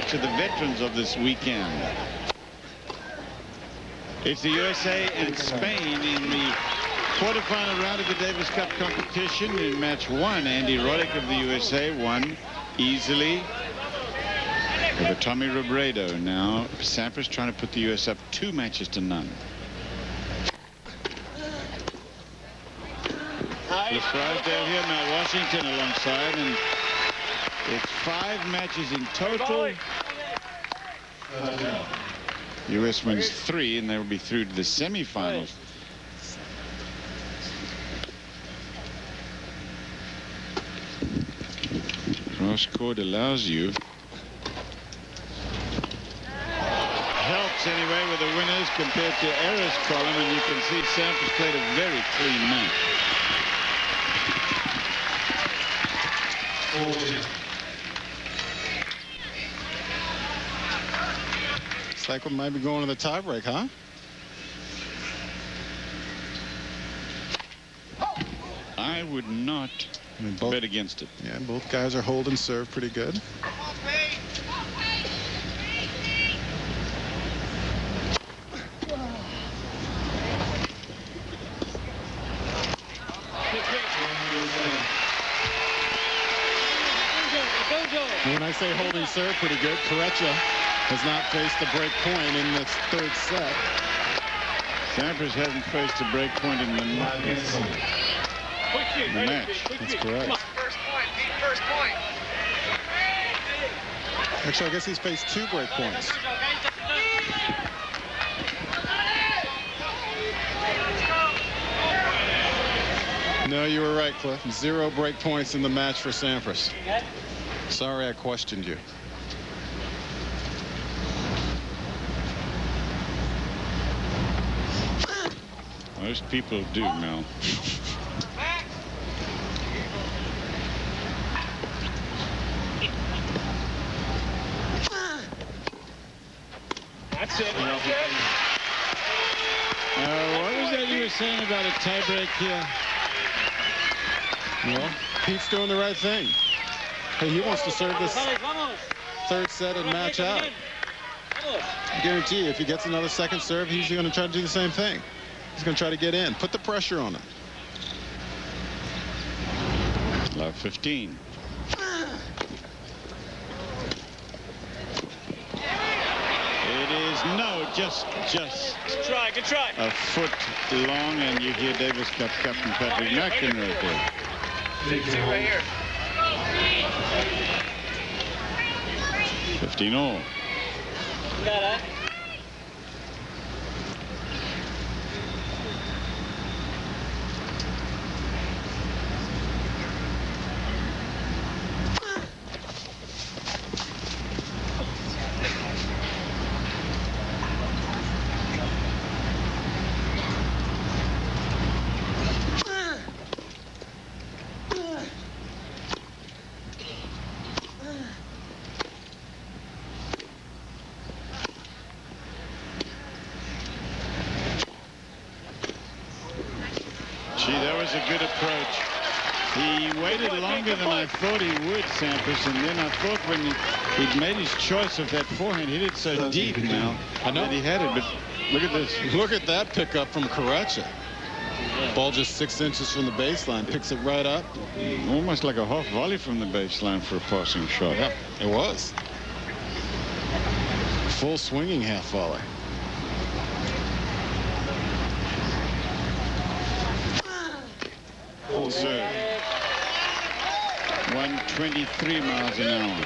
credit to the veterans of this weekend. It's the USA and Spain in the quarterfinal round of the Davis Cup competition. In match 1, Andy Roddick of the USA won easily over Tommy Robredo. Now Sampras trying to put the US up 2 matches to none. Drysdale here, Mount Washington alongside, and it's 5 matches in total. US wins 3 and they will be through to the semifinals. Cross court allows you. Helps anyway with the winners compared to errors column, and you can see Sampras played a very clean match. Looks like we might be going to the tiebreak, huh? I would not bet against it. Yeah, both guys are holding serve pretty good. When I say holding serve pretty good, Corretja has not faced a break point in this 3rd set. Sampras hasn't faced a break point in the match. That's correct. First point. Actually, I guess he's faced 2 break points. No, you were right, Cliff. 0 break points in the match for Sampras. Sorry I questioned you. Most people do, Mel. That's it. What was that you were saying about a tiebreak here? Well, Pete's doing the right thing. Hey, he wants to serve this 3rd set and match out. I guarantee you, if he gets another 2nd serve, he's going to try to do the same thing. He's going to try to get in. Put the pressure on him. Love 15. It is just Good try. a foot long, and you hear Davis Cup captain Patrick McEnroe there. Right here. 15 all. Gee, that was a good approach. He waited longer than I thought he would, Sampras, and then I thought when he'd made his choice of that forehand, hit it so deep now. I know that he had it, but look at this. Look at that pickup from Corretja. Ball just 6 inches from the baseline, picks it right up. Almost like a half volley from the baseline for a passing shot. Yeah, it was. Full swinging half volley. Full serve. 123 miles an hour.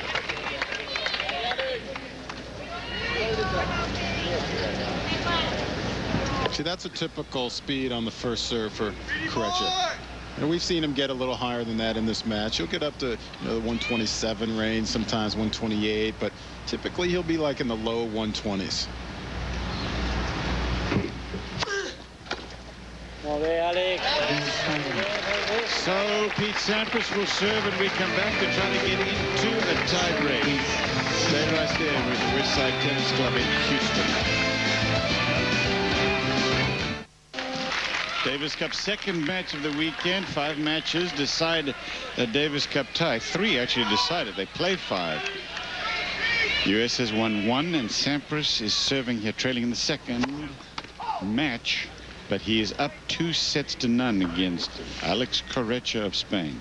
See, that's a typical speed on the first serve for Corretja. And we've seen him get a little higher than that in this match. He'll get up to the 127 range, sometimes 128, but typically he'll be like in the low 120s. So Pete Sampras will serve, and we come back to try to get into a tiebreak. Stay right there with the West Side Tennis Club in Houston. Davis Cup second match of the weekend. 5 matches decide a Davis Cup tie. 3 actually decided. They play 5. U.S. has won 1, and Sampras is serving here, trailing in the second match, but he is up 2 sets to none against Alex Corretja of Spain.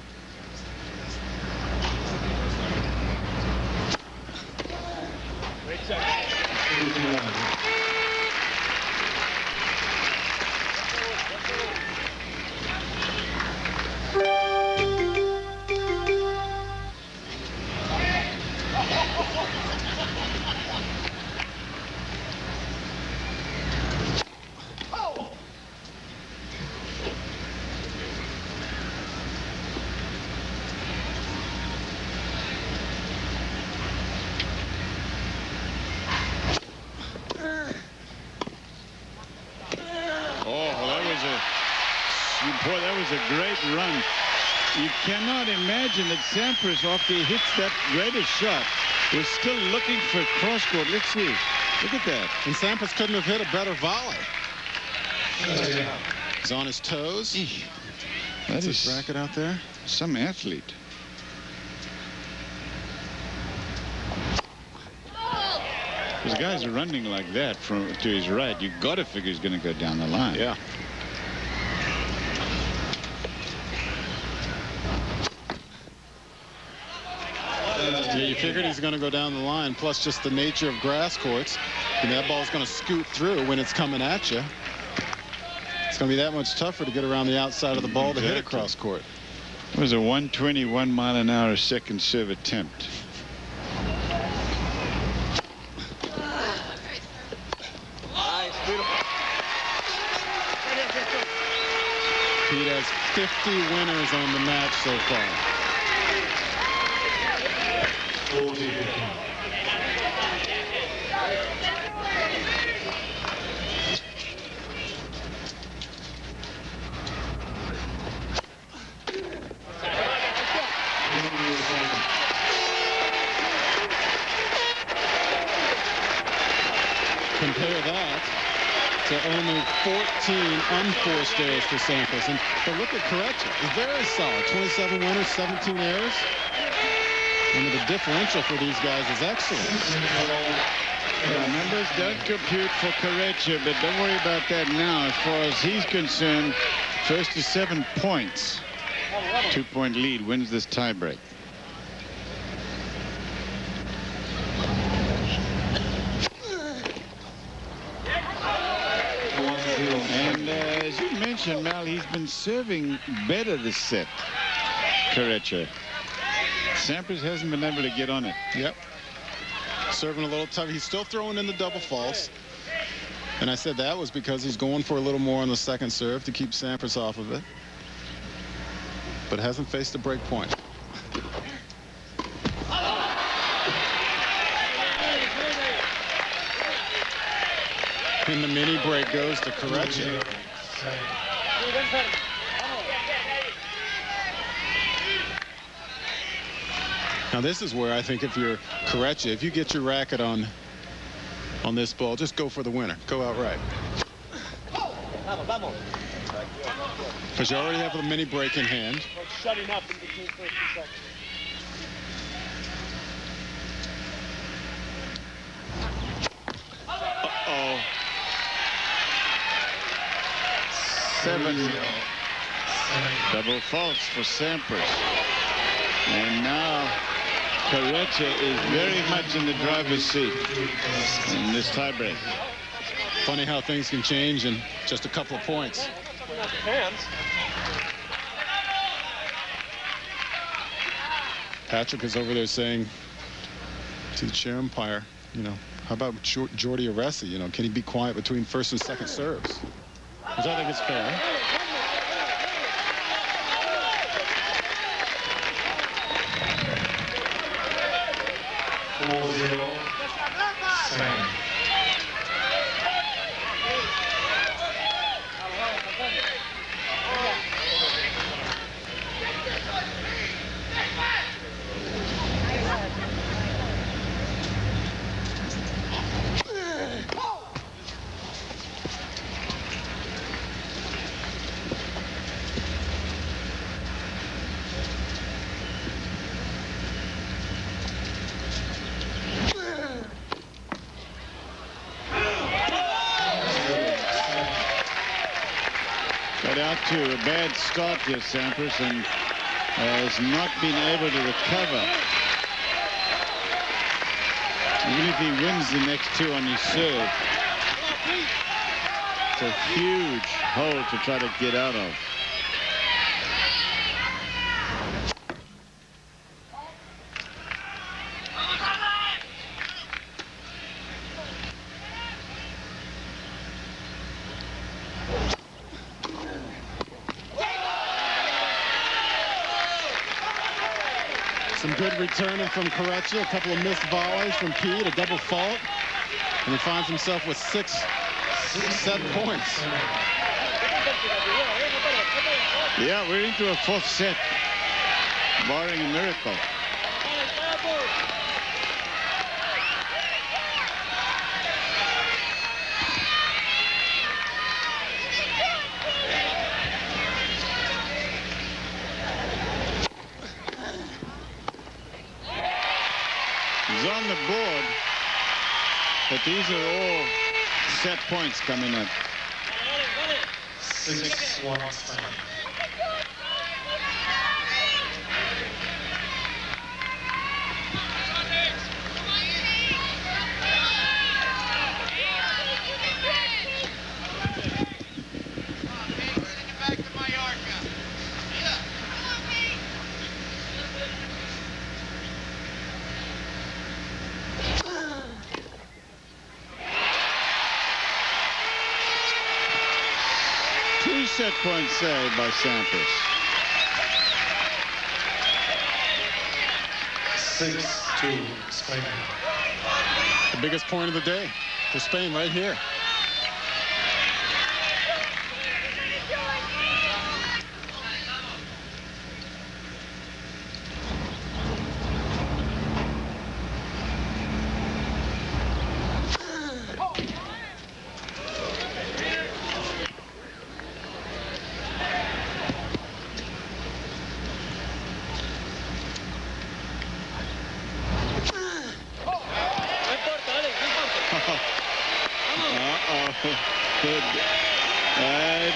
Boy, that was a great run. You cannot imagine that Sampras, after he hits that greatest shot, was still looking for cross court. Let's see. Look at that. And Sampras couldn't have hit a better volley. He's on his toes. That's his bracket out there. Some athlete. Those guys are running like that from to his right. You got to figure he's going to go down the line. Yeah. Yeah, you figured he's going to go down the line, plus just the nature of grass courts. And that ball's going to scoot through when it's coming at you. It's going to be that much tougher to get around the outside of the ball to hit it cross court. It was a 121 mile an hour second serve attempt. Pete has 50 winners on the match so far. Compare that to only 14 unforced errors for Sampras. But look at Corretja. He's very solid. 27 winners, 17 errors. And the differential for these guys is excellent. Yeah, numbers don't compute for Corretja, but don't worry about that now. As far as he's concerned, first to 7 points. 2-point lead wins this tiebreak. And as you mentioned, Mal, he's been serving better this set, Corretja. Sampras hasn't been able to get on it. Yep. Serving a little tough. He's still throwing in the double faults. And I said that was because he's going for a little more on the second serve to keep Sampras off of it. But hasn't faced a break point. And the mini break goes to Corretja. Now this is where I think if you're Corretja, if you get your racket on this ball, just go for the winner. Go outright. Because you already have the mini break in hand. Shutting up in between first and second. Uh-oh. 7. Double faults for Sampras. And now Corretja is very much in the driver's seat in this tiebreak. Funny how things can change in just a couple of points. Patrick is over there saying to the chair umpire, you know, how about Jordi Aresi? You know, can he be quiet between first and second serves? Which I think is fair. Spain. to a bad start here, Sampras, and has not been able to recover. Even if he wins the next two on his serve, it's a huge hole to try to get out of. Some good returning from Corretja, a couple of missed volleys from Pete, a double fault, and he finds himself with six set points. Yeah, we're into a fourth set, barring a miracle. He's on the board, but these are all set points coming up. 6-1 Spain. Two set points saved by Sampras. 6-2 Spain. The biggest point of the day for Spain right here.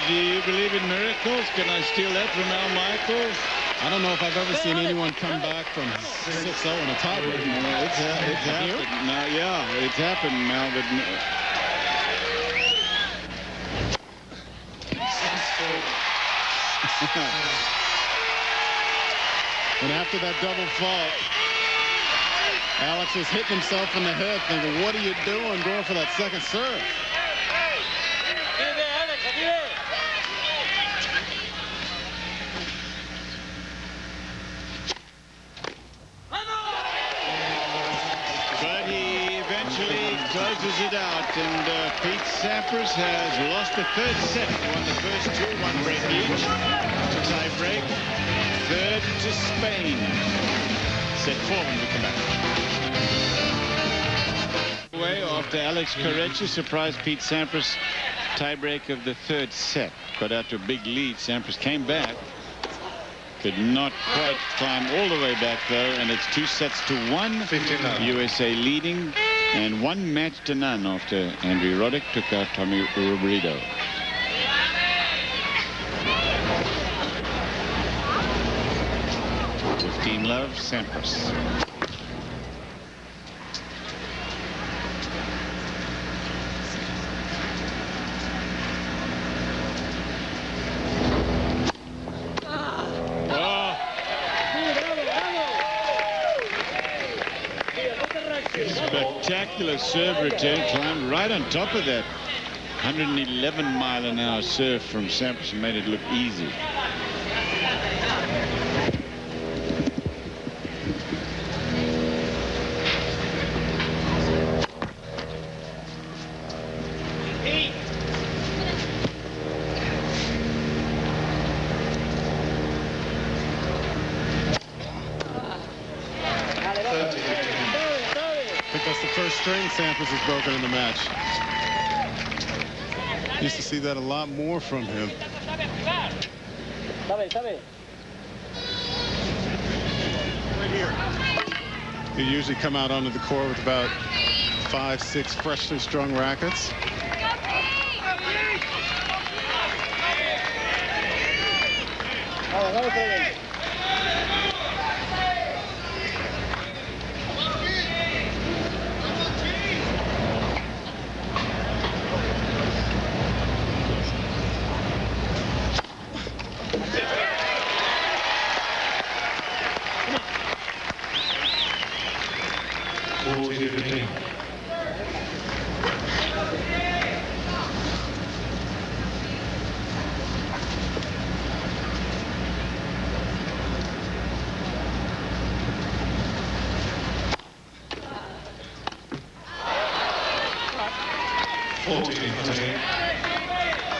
Do you believe in miracles? Can I steal that from Al Michaels? I don't know if I've ever seen anyone come back from 6-0 in a tiebreak. No, it's happened. Now, yeah, it's happened now, but And after that double fault, Alex was hitting himself in the head thinking, what are you doing going for that second serve? But he eventually closes it out, and Pete Sampras has lost the third set. Won the first two, 1 break each. Tie break. Third to Spain. Set 4 when we come back. Away after Alex Corretja surprised Pete Sampras. Tiebreak of the third set. Got out to a big lead. Sampras came back. Could not quite climb all the way back, though, and it's 2-1. 15-9. USA leading, and 1-0 after Andrew Roddick took out Tommy Robredo. Love, Sampras. Spectacular serve return, climbed right on top of that 111-mile-an-hour serve from Sampras and made it look easy. String Sampras has broken in the match. Used to see that a lot more from him. He usually come out onto the court with about 5-6 freshly strung rackets.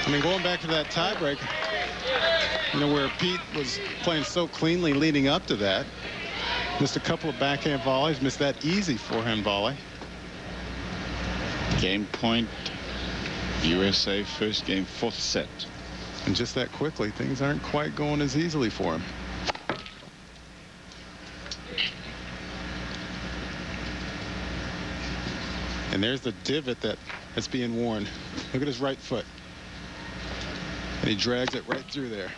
I mean, going back to that tiebreak, you know, where Pete was playing so cleanly leading up to that, missed a couple of backhand volleys, missed that easy forehand volley. Game point, USA first game, 4th set. And just that quickly, things aren't quite going as easily for him. And there's the divot that's being worn. Look at his right foot. And he drags it right through there.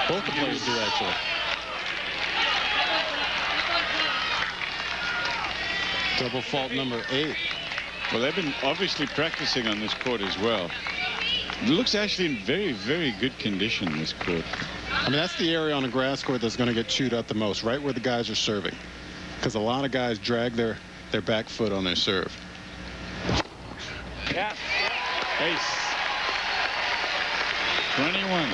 Both the players do, actually. Double fault number 8. Well, they've been obviously practicing on this court as well. It looks actually in very, very good condition, this court. I mean, that's the area on a grass court that's going to get chewed out the most, right where the guys are serving. Because a lot of guys drag their back foot on their serve. Yeah. Ace. 21.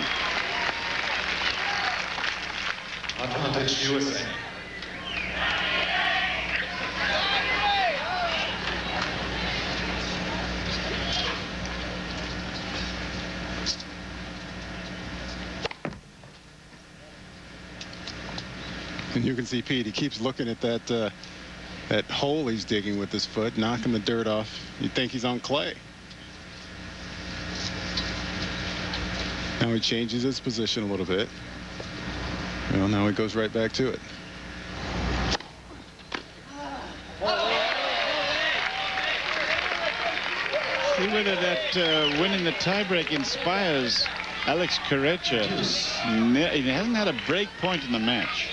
Advantage USA. And you can see Pete, he keeps looking at that hole he's digging with his foot, knocking the dirt off. You'd think he's on clay. Now he changes his position a little bit. Well, now he goes right back to it. See whether that win in the tiebreak inspires Alex Corretja. He hasn't had a break point in the match.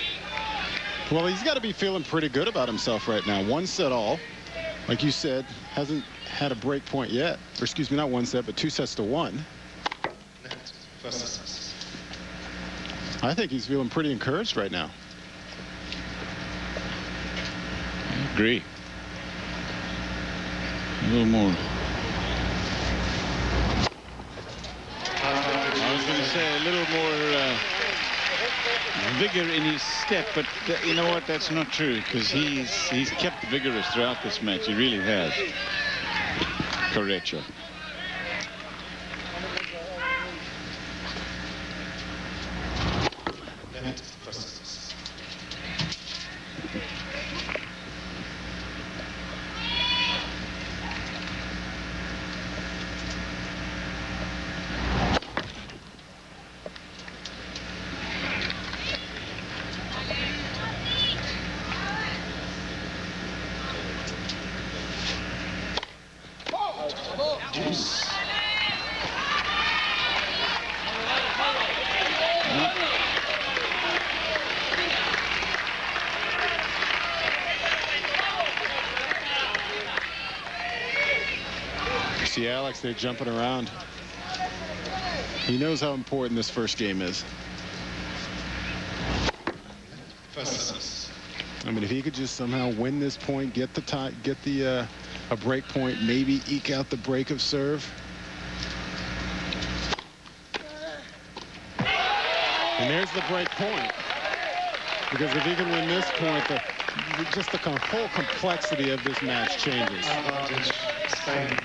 Well, he's got to be feeling pretty good about himself right now. 1 set all. Like you said, hasn't had a break point yet. Or excuse me, not 1 set, but 2 sets to 1. I think he's feeling pretty encouraged right now. I agree. A little more. I was going to say a little more vigor in his step, but you know what? That's not true, because he's kept vigorous throughout this match. He really has. Corretja. See Alex there jumping around. He knows how important this first game is. I mean, if he could just somehow win this point, get the tie, get the a break point, maybe eke out the break of serve. And there's the break point. Because if he can win this point, just the whole complexity of this match changes. Advantage Spain.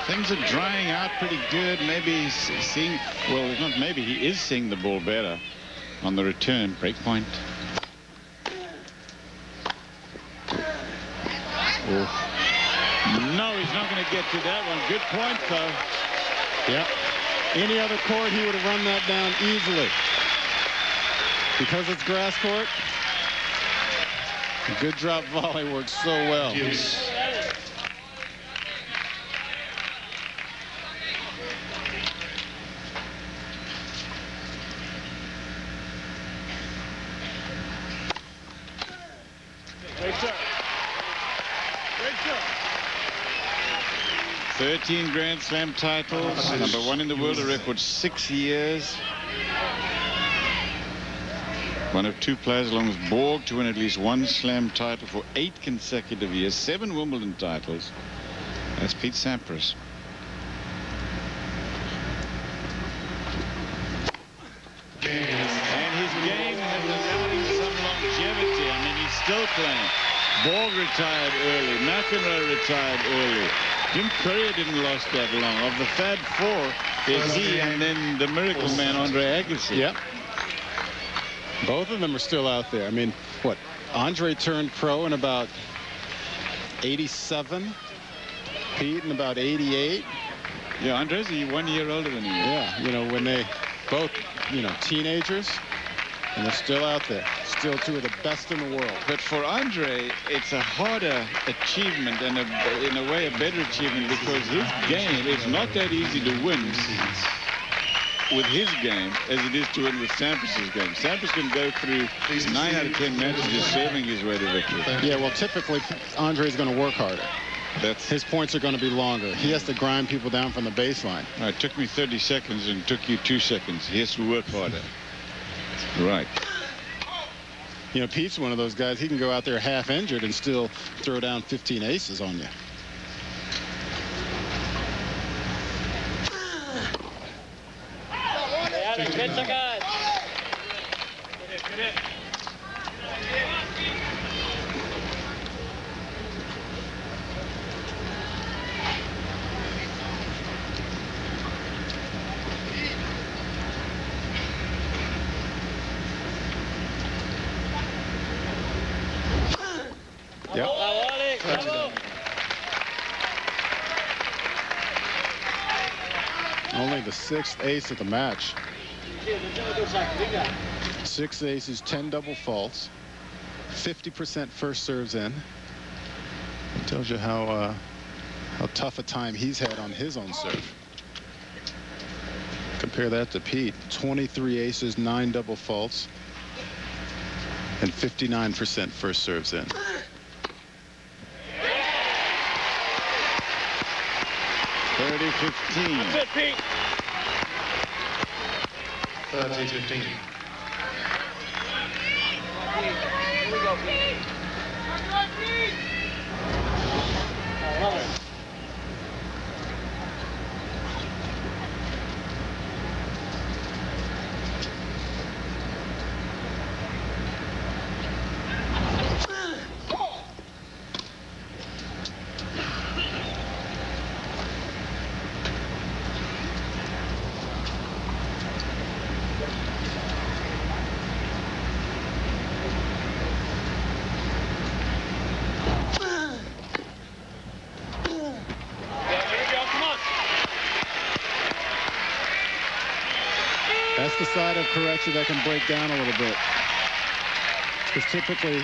Things are drying out pretty good. Maybe he's seeing, well, not maybe, he is seeing the ball better on the return. Break point. Oh. No, he's not going to get to that one. Good point, though. Yep. Any other court, he would have run that down easily. Because it's grass court, a good drop volley works so well. Yes. 13 Grand Slam titles, number 1 in the world, a record 6 years. One of 2 players along with Borg to win at least 1 Slam title for 8 consecutive years, 7 Wimbledon titles. That's Pete Sampras. And his game has allowed him some longevity. I mean, he's still playing. Borg retired early. McEnroe retired early. Jim Courier didn't last that long. Of the Fab Four, there's he and then the miracle man, Andre Agassi. Yep. Both of them are still out there. I mean, what? Andre turned pro in about 87. Pete in about 88. Yeah, Andre's 1 year older than he is. Yeah, you know, when they both, you know, teenagers, and they're still out there. Still 2 of the best in the world. But for Andre, it's a harder achievement and in a way a better achievement because his game is not that easy to win with his game as it is to win with Sampras's game. Sampras can go through 9 out of 10 matches just serving his way to victory. Yeah, well, typically Andre's going to work harder. His points are going to be longer. He has to grind people down from the baseline. All right, it took me 30 seconds and took you 2 seconds. He has to work harder. Right. You know, Pete's one of those guys. He can go out there half injured and still throw down 15 aces on you. Yep. Only the 6th ace of the match. 6 aces, 10 double faults, 50% first serves in. It tells you how tough a time he's had on his own serve. Compare that to Pete. 23 aces, 9 double faults, and 59% first serves in. 30-15. That's it, Pete. 30-15. Here we go, Pete. That's the side of Corretja that can break down a little bit. Because typically,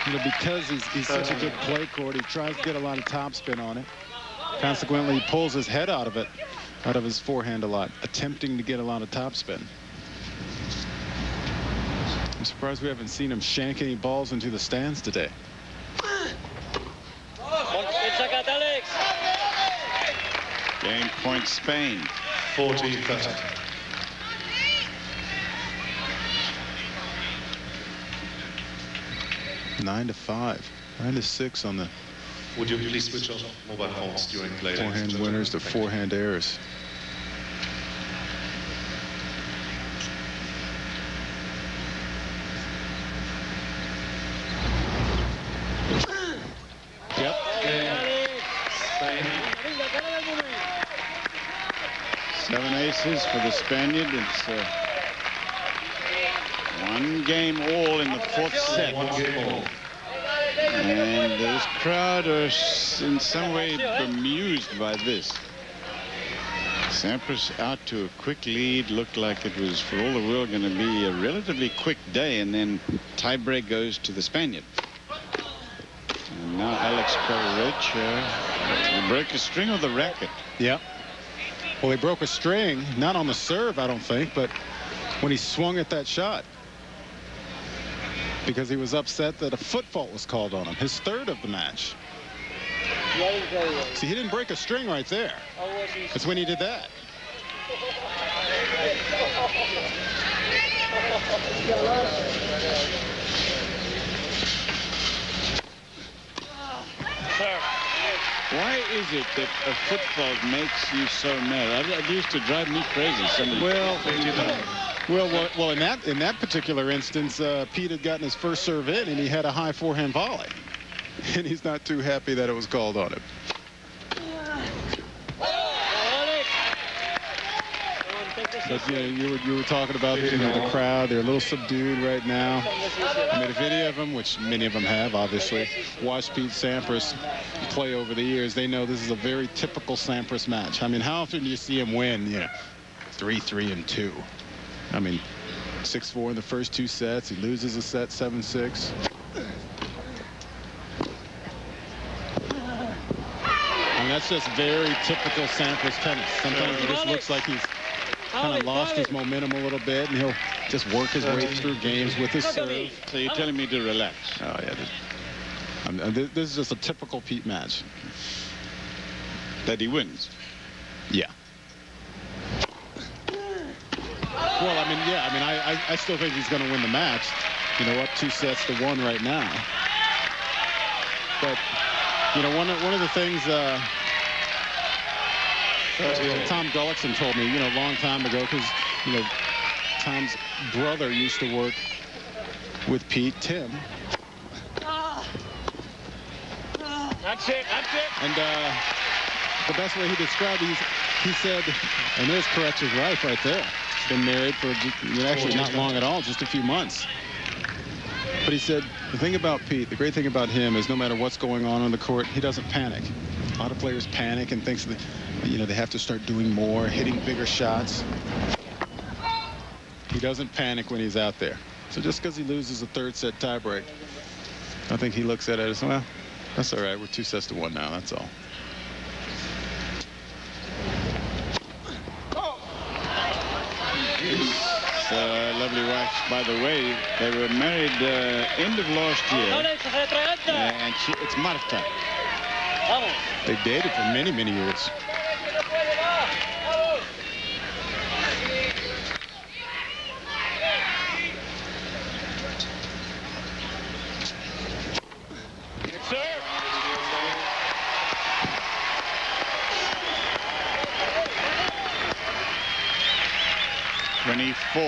you know, because he's such a good play court, he tries to get a lot of topspin on it. Consequently, he pulls his head out of his forehand a lot, attempting to get a lot of topspin. I'm surprised we haven't seen him shank any balls into the stands today. Game point Spain. 40-30. 9-5, 9-6 on the Would you please switch off mobile phones during play? forehand winners to forehand errors. Yep. Spain. 7 aces for the Spaniard. It's 1 game all in the 4th set. 1 game all. And this crowd are in some way bemused by this. Sampras out to a quick lead. Looked like it was for all the world going to be a relatively quick day, and then tiebreak goes to the Spaniard. And now Alex Corretja broke a string of the racket. Yep. Well, he broke a string, not on the serve, I don't think, but when he swung at that shot. because he was upset that a foot fault was called on him, his third of the match. See, he didn't break a string right there. That's when he did that. Why is it that a foot fault makes you so mad? It used to drive me crazy. Well, in that particular instance, Pete had gotten his first serve in, and he had a high forehand volley, and he's not too happy that it was called on him. But you were talking about the crowd. They're a little subdued right now. I made a video of them, which many of them have, obviously. Watched Pete Sampras play over the years. They know this is a very typical Sampras match. I mean, how often do you see him win? 3-3 and 2. I mean, 6-4 in the first 2 sets. He loses a set 7-6. I mean, that's just very typical Sampras tennis. Sometimes it just looks like he's kind of lost his momentum a little bit, and he'll just work his way through games with his serve. So you're telling me to relax? Oh, yeah. This is just a typical Pete match. That he wins? Yeah. Well, I mean, yeah. I mean, I still think he's going to win the match. Up 2-1 right now. But, one of the things Tom Gullickson told me, a long time ago, because, Tom's brother used to work with Pete, Tim. That's it. And the best way he described it, he said, and there's Corretja's wife right there. Been married for actually not long at all, just a few months. But he said the thing about Pete, the great thing about him is no matter what's going on the court, he doesn't panic. A lot of players panic and thinks that they have to start doing more, hitting bigger shots. He doesn't panic when he's out there. So just because he loses a third set tiebreak, I think he looks at it as, well, that's all right. We're 2-1 now. That's all. It's a lovely wife, by the way. They were married end of last year. And it's Marta. They dated for many, many years. Sir. 24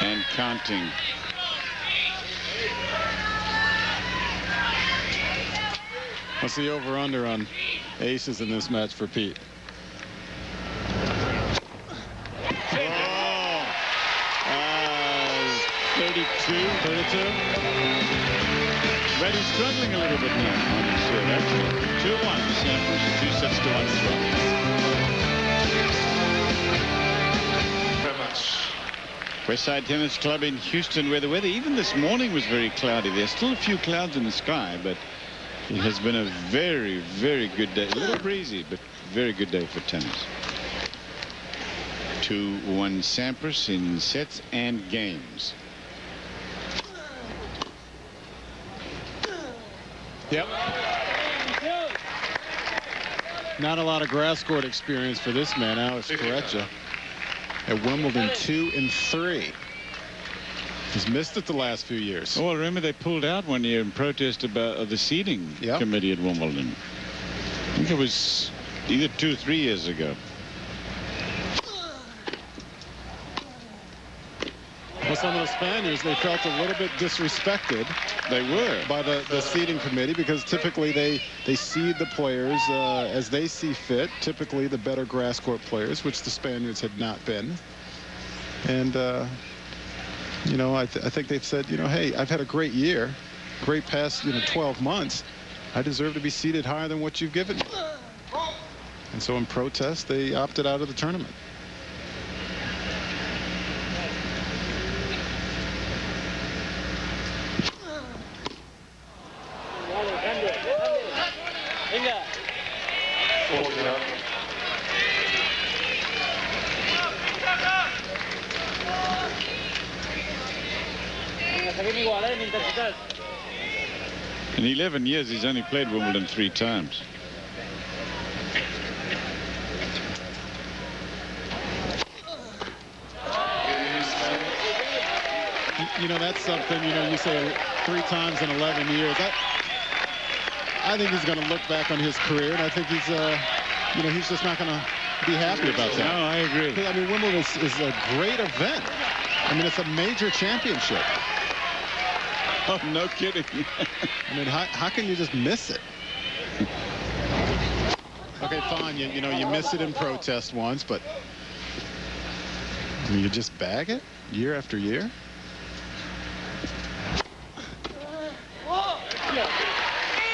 and counting. What's the over-under on aces in this match for Pete? Oh, 32. But he's struggling a little bit now on his serve. That's 2-1. Sampras, 2-1 as well. Very much. Westside Tennis Club in Houston, where the weather even this morning was very cloudy. There's still a few clouds in the sky, but it has been a very, very good day. A little breezy, but very good day for tennis. 2-1 Sampras in sets and games. Yep. Not a lot of grass court experience for this man, Alex Corretja. At Wimbledon, 2 and 3. He's missed it the last few years. Well, remember they pulled out one year in protest about the seating committee at Wimbledon. I think it was either 2 or 3 years ago. Well, some of the Spaniards, they felt a little bit disrespected. They were. By the seating committee, because typically they seed the players as they see fit, typically the better grass court players, which the Spaniards had not been. And, I think they've said, hey, I've had a great year, great past, 12 months. I deserve to be seated higher than what you've given me. And so in protest, they opted out of the tournament. In 11 years, he's only played Wimbledon 3 times. You know, that's something, you know, you say 3 times in 11 years. I think he's going to look back on his career, and I think he's, you know, he's just not going to be happy about that. No, I agree. I mean, Wimbledon is a great event. I mean, it's a major championship. Oh, no kidding. I mean, how can you just miss it? Okay, fine. You know, you miss it in protest once, but I mean, you just bag it year after year.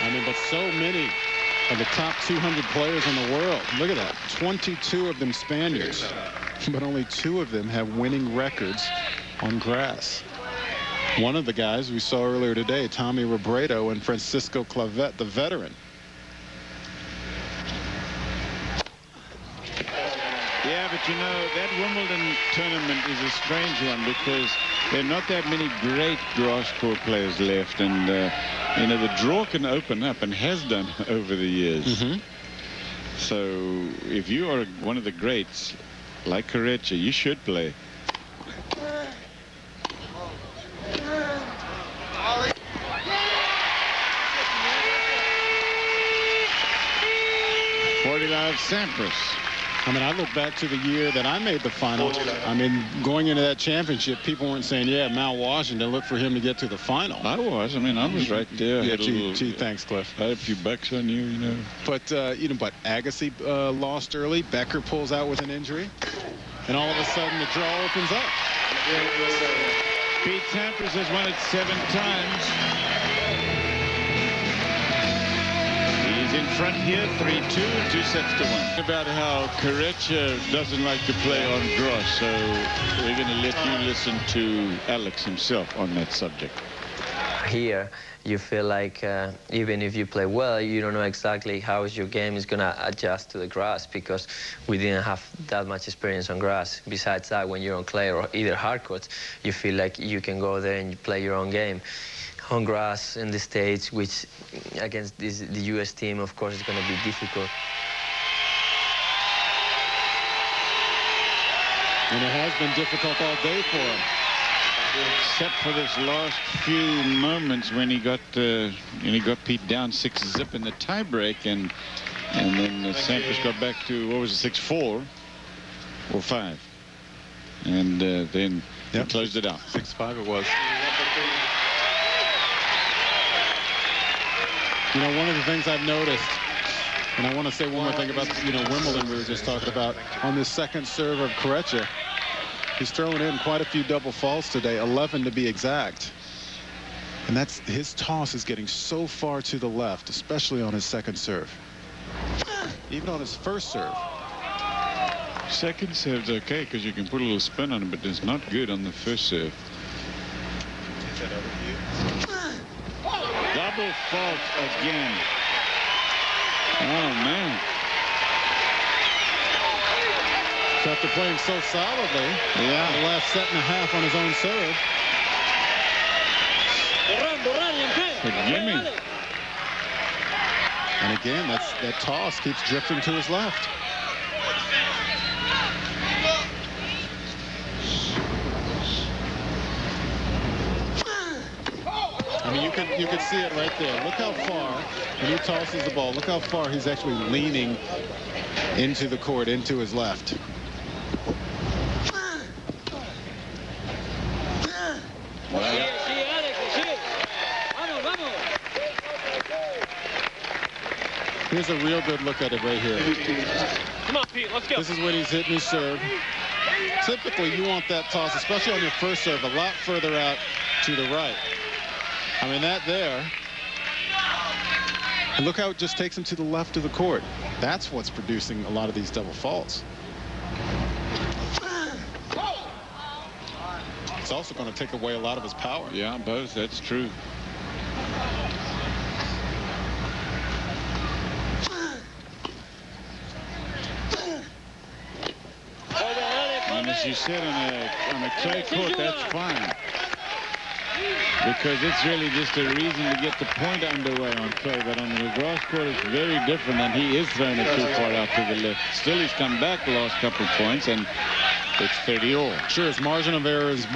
I mean, but so many of the top 200 players in the world. Look at that. 22 of them Spaniards, but only 2 of them have winning records on grass. One of the guys we saw earlier today, Tommy Robredo and Francisco Clavet, the veteran. Yeah, but you know, that Wimbledon tournament is a strange one because there are not that many great grass court players left, and you know, the draw can open up and has done over the years. So if you are one of the greats like Corretja, you should play. Sampras. I mean, I look back to the year that I made the final. I mean, going into that championship, people weren't saying, yeah, Mount Washington, look for him to get to the final. I was. I mean, I was right there. Yeah, gee, thanks, Cliff. I had a few bucks on you, you know. But, you know, but Agassi lost early. Becker pulls out with an injury. And all of a sudden, the draw opens up. Pete Sampras has won it 7 times. In front here, 3-2 and 2-1. About how Corretja doesn't like to play on grass, so we're going to let you listen to Alex himself on that subject. Here, you feel like even if you play well, you don't know exactly how your game is going to adjust to the grass because we didn't have that much experience on grass. Besides that, when you're on clay or either hard courts, you feel like you can go there and you play your own game. On grass in the States, which against the U.S. team, of course, is going to be difficult. And it has been difficult all day for him. Except for this last few moments when he got Pete down 6-zip in the tiebreak, and then Sampras got back to, what was it, 6-4 or 5, and then he closed it out. 6-5 it was. You know, one of the things I've noticed, and I want to say one more thing about, you know, Wimbledon we were just talking about, on this second serve of Corretja, he's throwing in quite a few double faults today, 11 to be exact. And that's, his toss is getting so far to the left, especially on his second serve. Even on his first serve. Second serve's okay because you can put a little spin on it, but it's not good on the first serve. Double fault again. Oh, man. So after playing so solidly, the last set and a half on his own serve. Forgive me. And again, that toss keeps drifting to his left. I mean, you could see it right there. Look how far, when he tosses the ball, look how far he's actually leaning into the court, into his left. Here's a real good look at it right here. Come on, Pete, let's go. This is when he's hitting his serve. Typically, you want that toss, especially on your first serve, a lot further out to the right. I mean, that there. And look how it just takes him to the left of the court. That's what's producing a lot of these double faults. It's also going to take away a lot of his power. Yeah, both. That's true. And as you said, on a clay court, that's fine. because it's really just a reason to get the point underway on clay. But on the grass court, it's very different, and he is throwing it too far out to the left. Still, he's come back the last couple of points, and it's 30-all. Sure, his margin of error is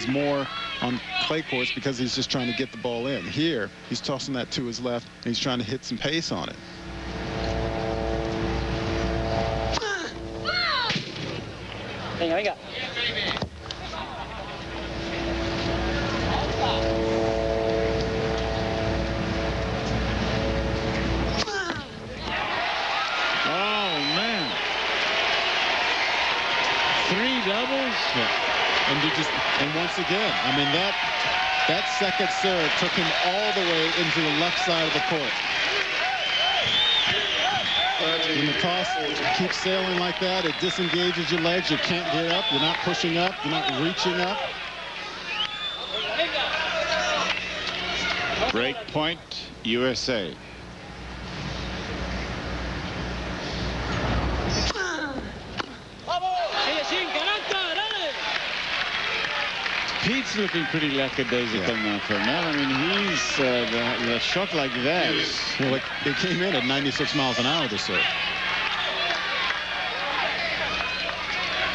more on clay courts because he's just trying to get the ball in. Here, he's tossing that to his left, and he's trying to hit some pace on it. Venga, venga. Doubles. Yeah. And once again, I mean, that second serve took him all the way into the left side of the court. When the toss keeps sailing like that, it disengages your legs. You can't get up. You're not pushing up. You're not reaching up. Break point, USA. Pete's looking pretty lackadaisical now for him. I mean, he's the shot like that. Well, it came in at 96 miles an hour, this serve.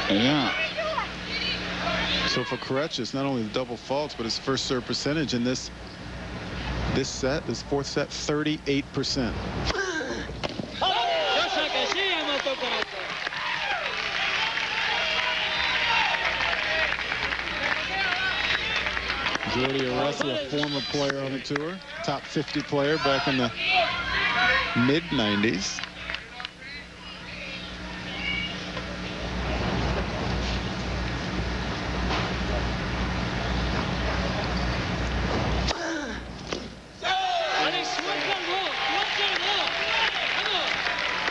Yeah. So for Corretja, it's not only the double faults, but his first serve percentage in this fourth set, 38%. Jordi Aresi, a former player on the tour, top 50 player back in the mid-90s.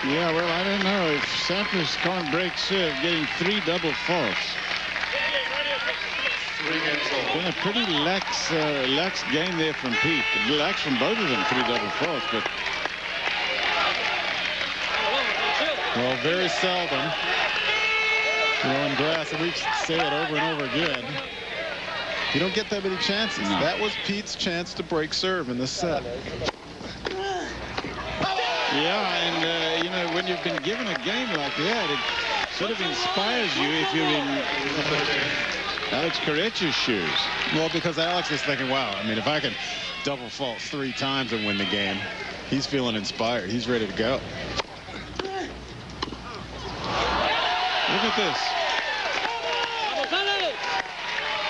Yeah, well, I don't know if Sampras can't break serve, getting 3 double faults. It's been a pretty lax game there from Pete. Lax from both of them, 3 double faults, but well, very seldom. On grass, and we say it over and over again. You don't get that many chances. No. That was Pete's chance to break serve in this set. Yeah, and you know, when you've been given a game like that, it sort of inspires you if you're in Alex Corretja's shoes. Well, because Alex is thinking, wow, I mean, if I can double fault 3 times and win the game, he's feeling inspired. He's ready to go. Look at this.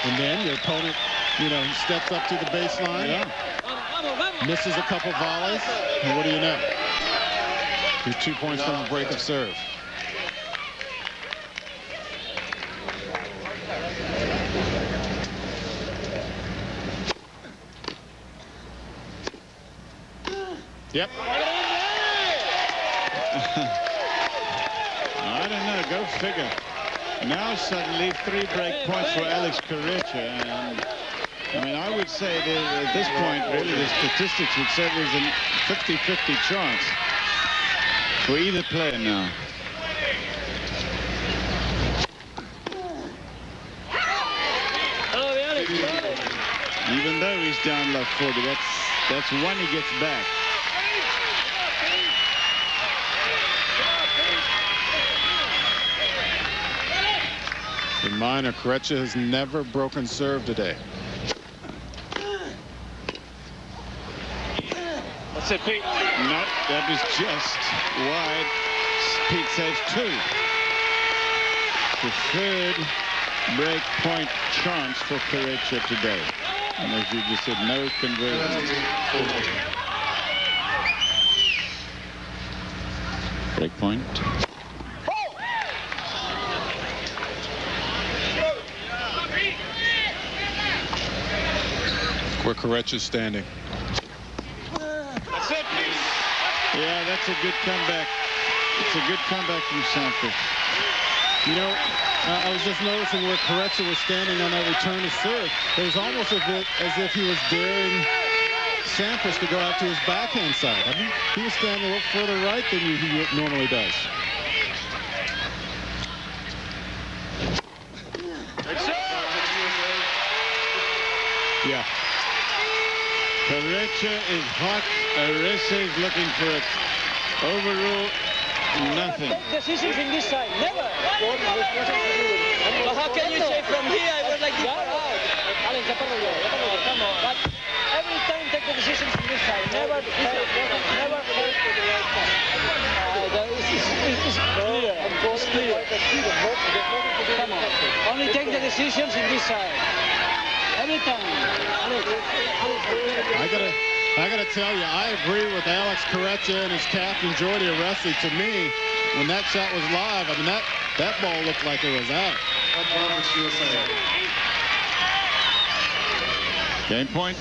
And then your opponent, you know, steps up to the baseline, misses a couple volleys, and what do you know? You're 2 points from a break of serve. Yep. I don't know. Go figure. Now suddenly 3 break points for Alex Corretja. And I mean, I would say that at this point, really, the statistics would say there's a 50-50 chance for either player now. Even though he's down left 40, that's one he gets back. Reminder, Corretja has never broken serve today. That's it, Pete. No, that was just wide. Pete saves 2. The 3rd break point chance for Corretja today. And as you just said, no conversion. Break point. Where Corretja's standing. That's it, Pete. Yeah, that's a good comeback. It's a good comeback from Sampras. You know, I was just noticing where Corretja was standing on that return to serve. It was almost as if he was daring Sampras to go out to his backhand side. I mean, he was standing a little further right than he normally does. Yeah. Corretja is hot. Arisa is looking for it. Overrule, nothing. Decisions in this side, never. But how can you say from here I was like this? But every time take the decisions from this side, never. It's clear. It's clear. Come on. Only take the decisions in this side. Every time. I gotta tell you, I agree with Alex Corretja and his captain Jordi Aresi. To me, when that shot was live, I mean that ball looked like it was out. Game point.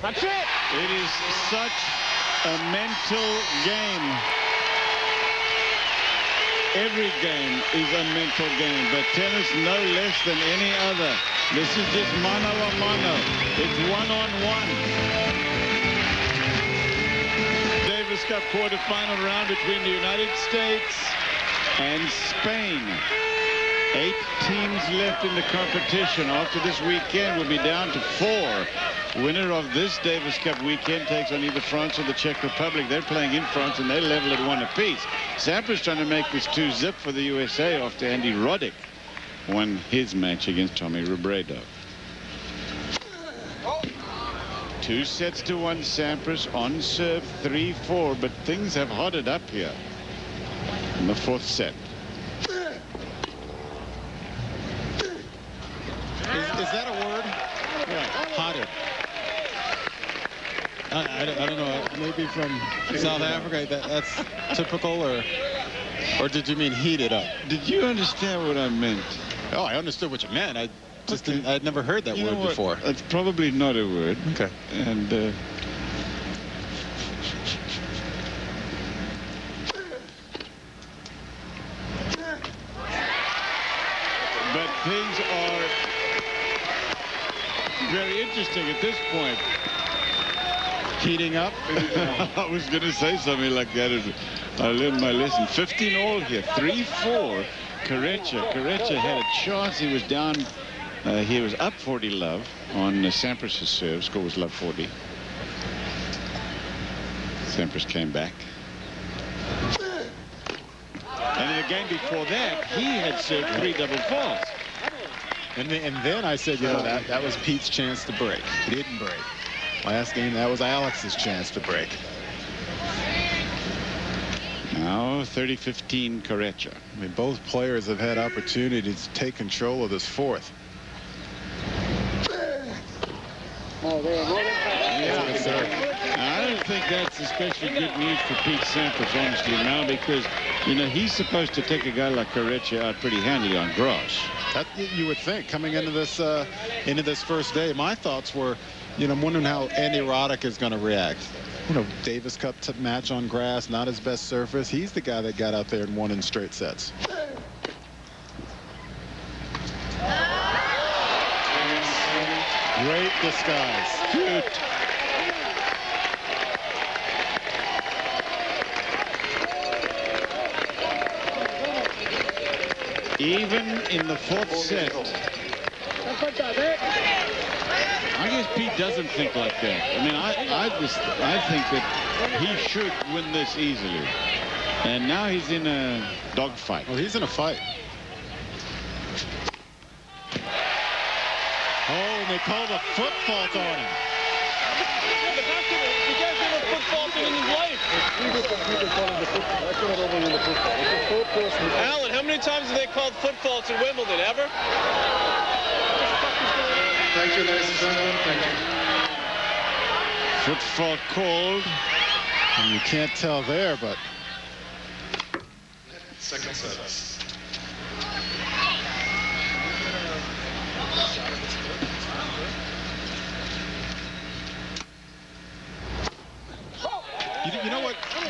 That's it. It is such a mental game. Every game is a mental game, but tennis no less than any other. This is just mano a mano. It's one-on-one. Davis Cup quarterfinal round between the United States and Spain. 8 teams left in the competition. After this weekend, we'll be down to 4. Winner of this Davis Cup weekend takes on either France or the Czech Republic. They're playing in France, and they level at 1 apiece. Sampras trying to make this 2-zip for the USA after Andy Roddick won his match against Tommy Robredo. 2 sets to 1 Sampras on serve 3-4, but things have hotted up here in the 4th set. Is that a word? Yeah, hotted. I don't know. Maybe from South Africa. That's typical, or did you mean heated up? Did you understand what I meant? Oh, I understood what you meant. I just didn't. I'd never heard that word before. It's probably not a word. Okay. And but things are very interesting at this point. Heating up. I was going to say something like that. I learned my lesson. 15 all here. 3-4. Corretja. Corretja had a chance. He was down. He was up 40 love on Sampras' serve. Score was love 40. Sampras came back. And in the game before that, he had served 3 double faults. And then I said, you know, that was Pete's chance to break. He didn't break. Last game, that was Alex's chance to break. Now 30-15 Corretja. I mean, both players have had opportunities to take control of this 4th. Yeah. I don't think that's especially good news for Pete Sampras, honestly, now, because, you know, he's supposed to take a guy like Corretja out pretty handily on grass. That you would think coming into this first day. My thoughts were, you know, I'm wondering how Andy Roddick is going to react. You know, Davis Cup match on grass, not his best surface. He's the guy that got out there and won in straight sets. Great disguise. Cute. Even in the 4th set. I guess Pete doesn't think like that. I mean, I think that he should win this easily. And now he's in a dogfight. Well, he's in a fight. Oh, and they called a foot fault on him. Alan, how many times have they called foot faults in Wimbledon? Ever? Thank you, ladies and gentlemen. Thank you. Foot fault called. And you can't tell there, but Second service.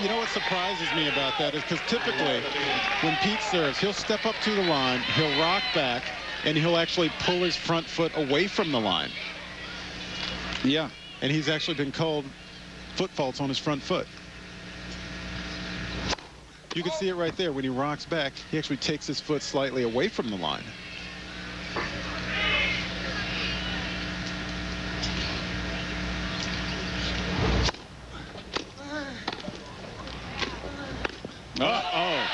You know what surprises me about that is because typically when Pete serves, he'll step up to the line, he'll rock back, and he'll actually pull his front foot away from the line. Yeah. And he's actually been called foot faults on his front foot. You can see it right there. When he rocks back, he actually takes his foot slightly away from the line. Uh-oh.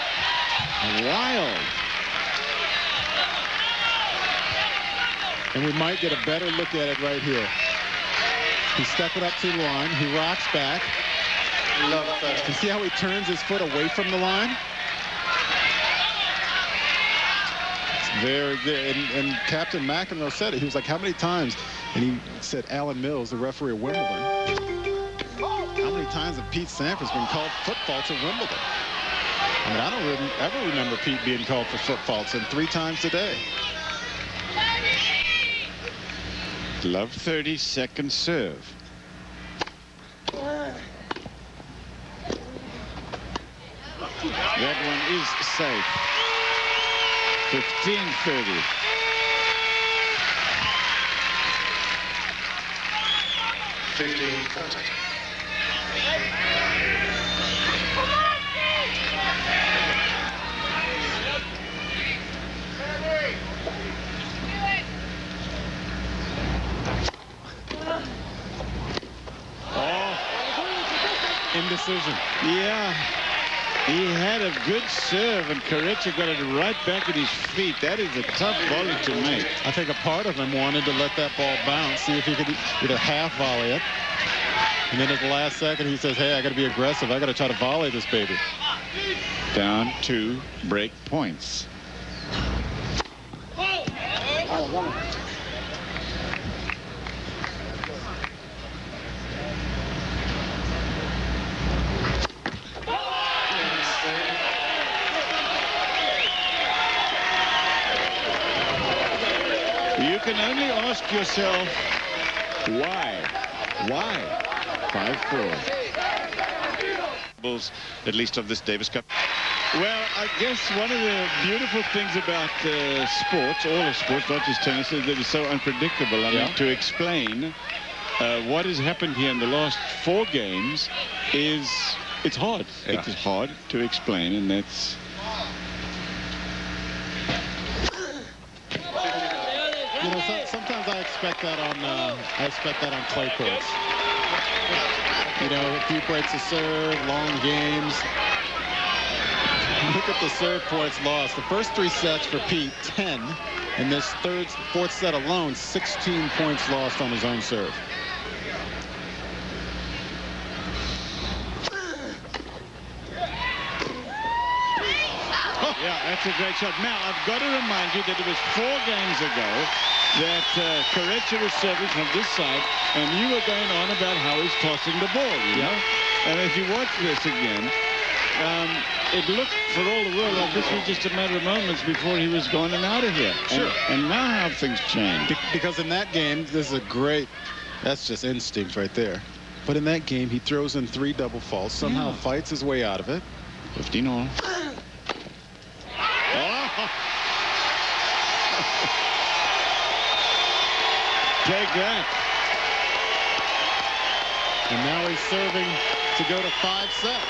Wild. And we might get a better look at it right here. He's stepping up to the line. He rocks back. Love that. You see how he turns his foot away from the line? It's very good. And Captain McEnroe said it. He was like, how many times? And he said, Alan Mills, the referee of Wimbledon. How many times have Pete Sampras been called foot faults at Wimbledon? I mean, I don't ever remember Pete being called for foot faults, and 3 times today. Love 30-second serve. That one is safe. 15-30. Indecision. Yeah. He had a good serve, and Corretja got it right back at his feet. That is a tough volley to make. I think a part of him wanted to let that ball bounce, see if he could either half volley it. And then at the last second, he says, hey, I got to be aggressive. I got to try to volley this baby. Down 2 break points. You can only ask yourself, why? Why? 5-4. At least of this Davis Cup. Well, I guess one of the beautiful things about sports, all of sports, not just tennis, is that it's so unpredictable. I mean, to explain what has happened here in the last 4 games it's hard. Yeah. It is hard to explain, and that's... You know, sometimes I expect that on clay courts. You know, a few breaks of serve, long games. Look at the serve points lost. The first 3 sets for Pete, 10. In this 4th set alone, 16 points lost on his own serve. Yeah, that's a great shot. Now, I've got to remind you that it was 4 games ago that Corretja was serving from this side, and you were going on about how he's tossing the ball, you know? And if you watch this again, it looked for all the world like this was just a matter of moments before he was gone and out of here. Sure. And now how have things changed? Because in that game, this is a great, that's just instinct right there. But in that game, he throws in 3 double faults, somehow fights his way out of it. 15 all. Take that. And now he's serving to go to 5 sets.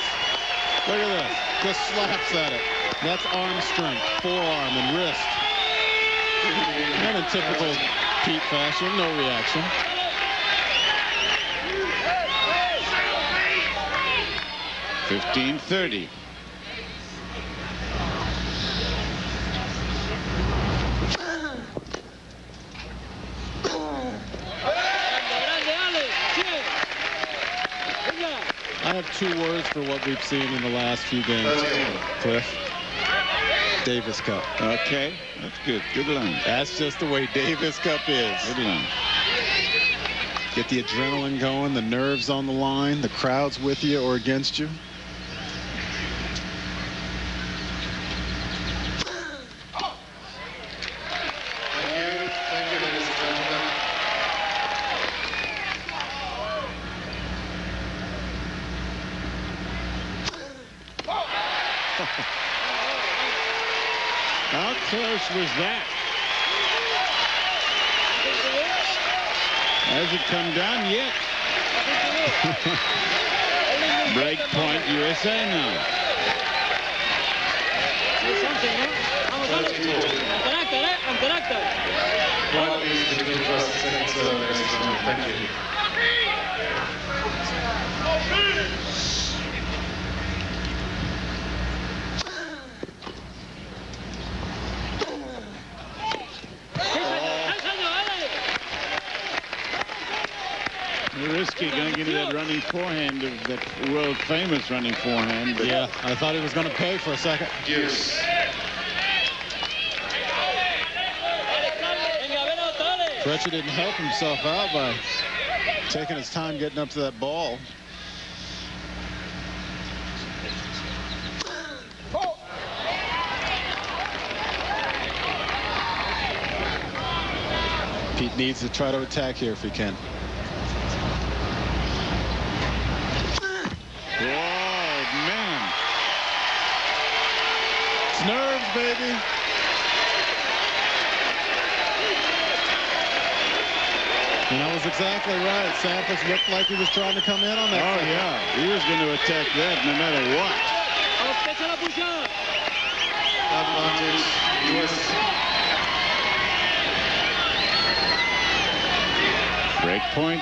Look at this. Just slaps at it. That's arm strength, forearm and wrist. And in typical Pete fashion, no reaction. $15-30. I have 2 words for what we've seen in the last few games, Cliff. Davis Cup. Okay, that's good. Good line. That's just the way Davis Cup is. Good line. Get the adrenaline going, the nerves on the line, the crowd's with you or against you. Thank you, ladies and gentlemen. How close was that? Hasn't come down yet. Break point USA now. Quiet please between first and second serve, ladies and gentlemen. Thank you. Risky, going to give you that running forehand, of that world-famous running forehand. But Yeah, I thought he was going to pay for a second. Yes. Corretja didn't help himself out by taking his time getting up to that ball. Pete needs to try to attack here if he can. oh man, It's nerves, baby. And that was exactly right. Sampras looked like he was trying to come in on that. oh yeah, he was going to attack that no matter what. Advantage, US. Break point.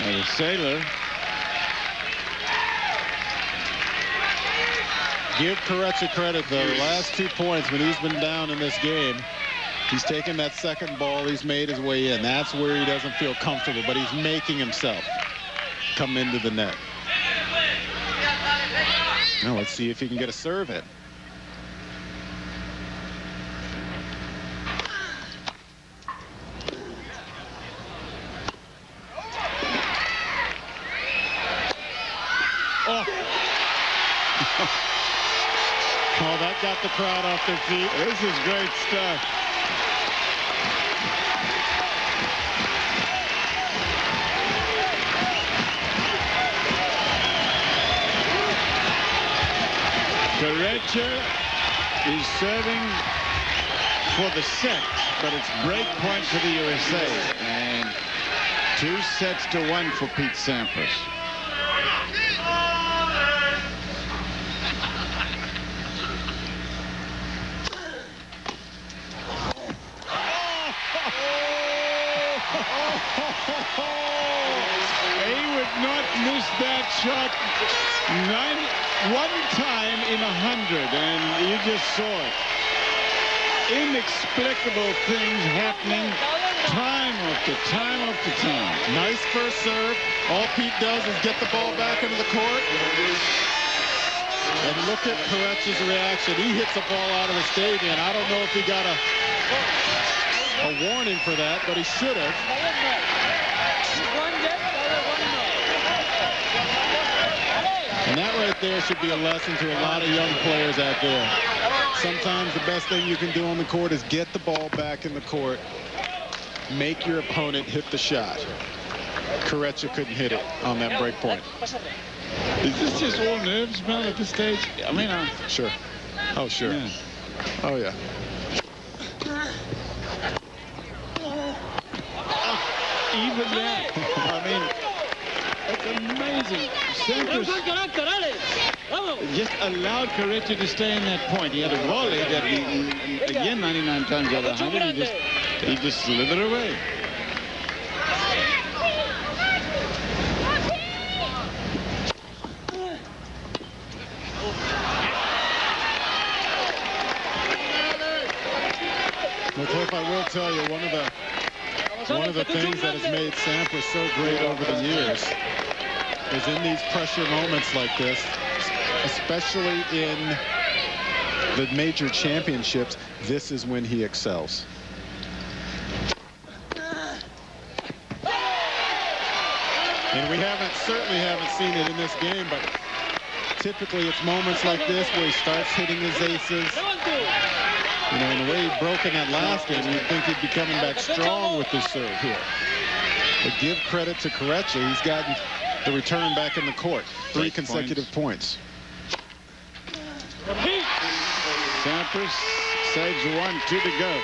The sailor. Give Corretja credit, though. The last 2 points when he's been down in this game, he's taken that second ball. He's made his way in. That's where he doesn't feel comfortable, but he's making himself come into the net. Now let's see if he can get a serve in. Oh, that got the crowd off their feet. This is great stuff. Corretja is serving for the set, but it's break point for the USA. And 2 sets to 1 for Pete Sampras. He would not miss that shot 1 time in 100, and you just saw it. Inexplicable things happening time after time after time. Nice first serve. All Pete does is get the ball back into the court. And look at Corretja's reaction. He hits the ball out of the stadium. I don't know if he got a warning for that, but he should have. And that right there should be a lesson to a lot of young players out there. Sometimes the best thing you can do on the court is get the ball back in the court. Make your opponent hit the shot. Corretja couldn't hit it on that break point. Is this just all nerves, man, at this stage? I mean, Sure. Oh, sure. yeah. Oh, yeah. Even that. I mean, it's amazing. Sampras just allowed Corretja to stay in that point. He had a volley that he, again, 99 times out of 100, he just slithered away. Well, Cliff, I will tell you, one of the things that has made Sampras so great over the years is in these pressure moments like this, especially in the major championships, this is when he excels. And we certainly haven't seen it in this game, but typically it's moments like this where he starts hitting his aces. You know, in the way he broke in that last game, you'd think he'd be coming back strong with this serve here. But give credit to Corretja. He's gotten the return back in the court. 3 consecutive points. Sampras saves 1, 2 to go.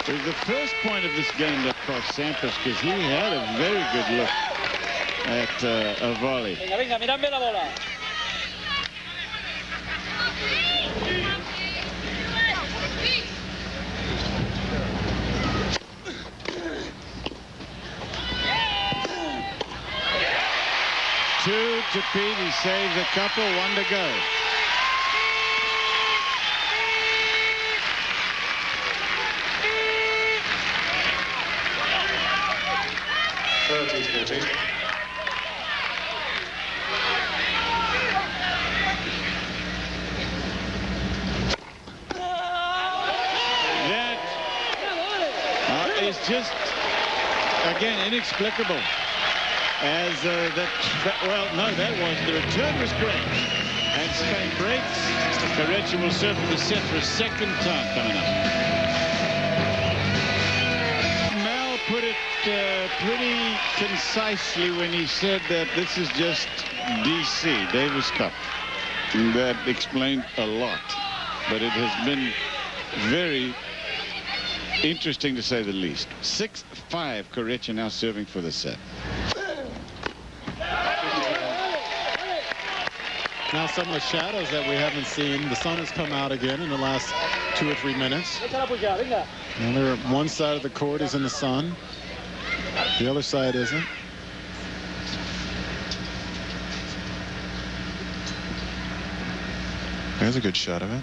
It was the first point of this game that cost Sampras, because he had a very good look at a volley. Venga, venga, miradme la bola. Two to Pete. He saves a couple, one to go. That is just, again, inexplicable. As well, no, that was, the return was great. And Spain breaks. Corretja will serve for the set for a second time coming up. Mal put it pretty concisely when he said that this is just DC, Davis Cup. That explained a lot. But it has been very interesting to say the least. 6-5, Corretja now serving for the set. Now some of the shadows that we haven't seen. The sun has come out again in the last 2 or 3 minutes. And they're one side of the court is in the sun. The other side isn't. There's a good shot of it.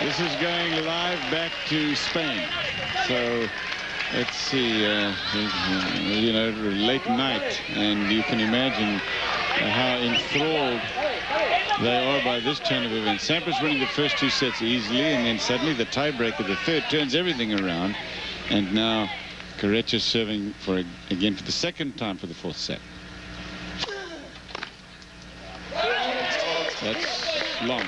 This is going live back to Spain. So let's see, you know, late night, and you can imagine how enthralled they are by this turn of events. Sampras winning the first 2 sets easily, and then suddenly the tiebreaker, the third, turns everything around. And now Corretja serving for again for the second time for the 4th set. That's long.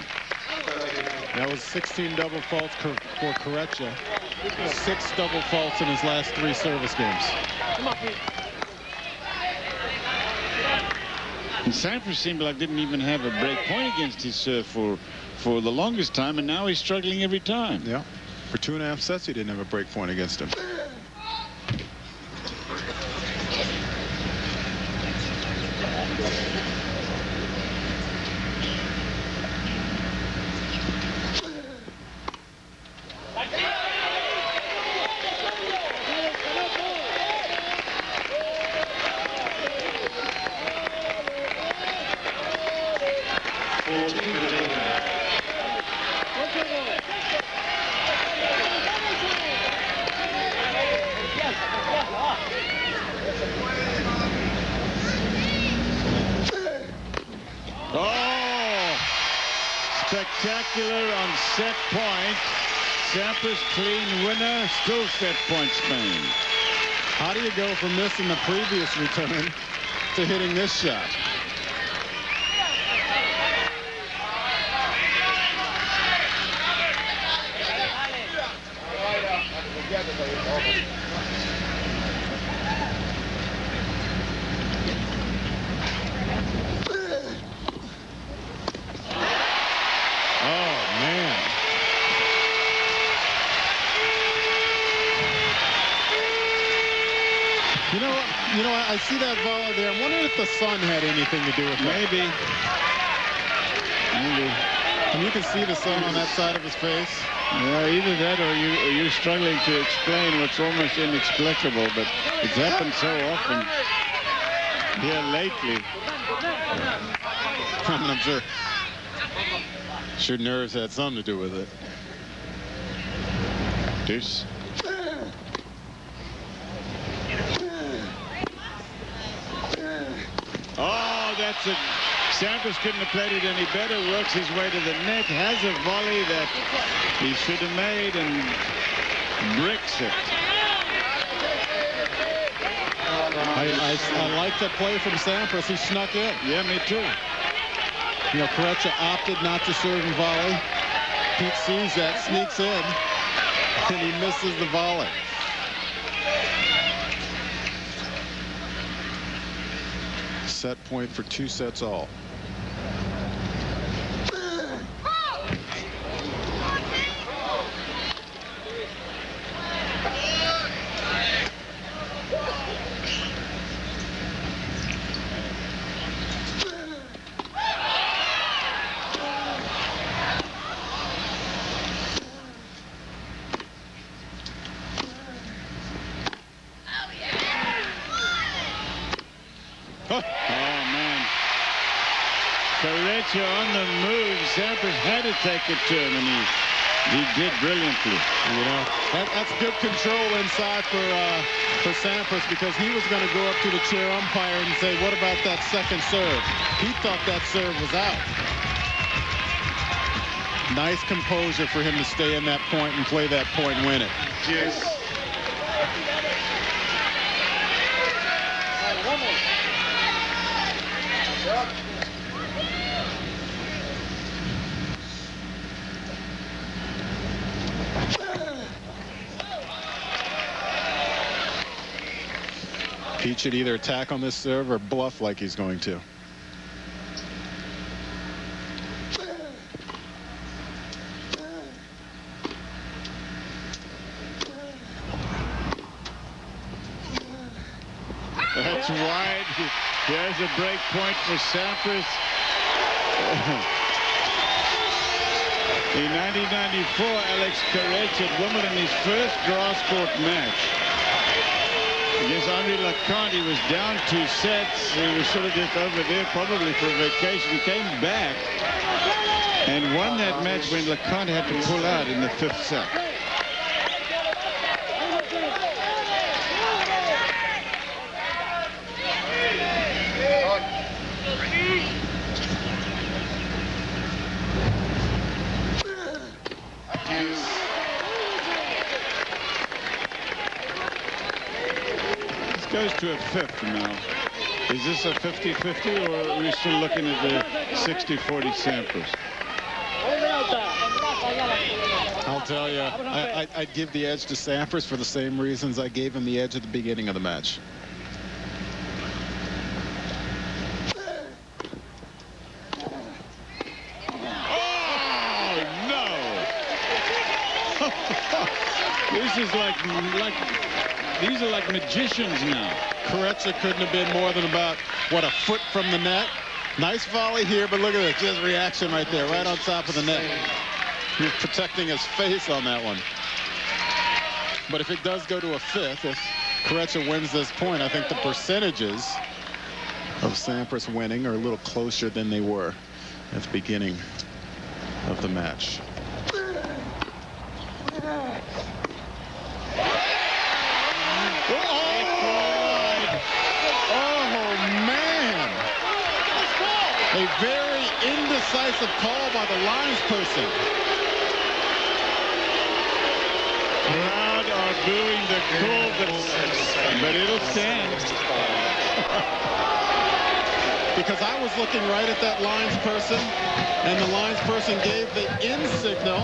That was 16 double faults for Corretja. 6 double faults in his last 3 service games. And Sampras seemed like didn't even have a break point against his serve for the longest time, and now he's struggling every time. Yeah. For 2.5 sets, he didn't have a break point against him. Spectacular on set point. Sampras clean winner. Still set point Spain. How do you go from missing the previous return to hitting this shot? You know, I see that volley there. I'm wondering if the sun had anything to do with it. Maybe. And you can see the sun on that side of his face. Yeah, either that or you're struggling to explain what's almost inexplicable, but it's happened so often here lately. I'm sure nerves had something to do with it. Deuce. Oh, that's a... Sampras couldn't have played it any better. Works his way to the net. Has a volley that he should have made and bricks it. I like that play from Sampras. He snuck in. Yeah, me too. You know, Corretja opted not to serve and volley. Pete sees that, sneaks in. and he misses the volley. Set point for 2 sets all. Corretja on the move. Sampras had to take it to him, and he did brilliantly. You know, that's good control inside for Sampras, because he was going to go up to the chair umpire and say, what about that second serve? He thought that serve was out. Nice composure for him to stay in that point and play that point and win it. Yes. Pete should either attack on this serve or bluff like he's going to. That's wide. There's a break point for Sampras. In 1994, Alex Corretja at Wimbledon, his first grass court match against Henri Lecomte. He was down 2 sets. He was sort of just over there, probably for a vacation. He came back and won that match when Lecomte had to pull out in the 5th set. Goes to a 5th now. Is this a 50-50, or are we still looking at the 60-40 Sampras? I'll tell you, I'd give the edge to Sampras for the same reasons I gave him the edge at the beginning of the match. Oh, no! This is like these are like magicians now. Corretja couldn't have been more than about, what, a foot from the net. Nice volley here, but look at this, just reaction right there, right on top of the net. He was protecting his face on that one. But if it does go to a 5th, if Corretja wins this point, I think the percentages of Sampras winning are a little closer than they were at the beginning of the match. A very indecisive call by the linesperson. Crowd are booing the call, but it'll stand. Because I was looking right at that linesperson, and the linesperson gave the in signal,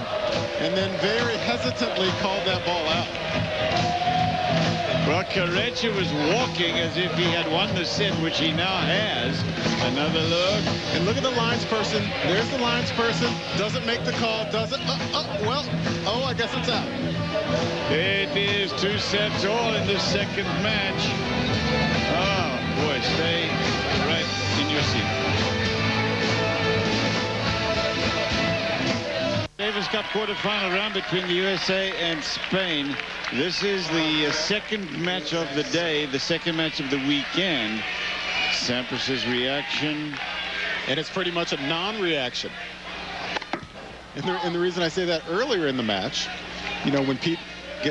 and then very hesitantly called that ball out. Well, Corretja was walking as if he had won the set, which he now has. Another look. And look at the linesperson. There's the linesperson. Doesn't make the call. Doesn't. I guess it's out. It is 2 sets all in the second match. Oh, boy, stay right in your seat. Davis Cup quarterfinal round between the USA and Spain. This is the second match of the day, the second match of the weekend. Sampras's reaction. And it's pretty much a non-reaction. And the reason I say that, earlier in the match, you know, when Pete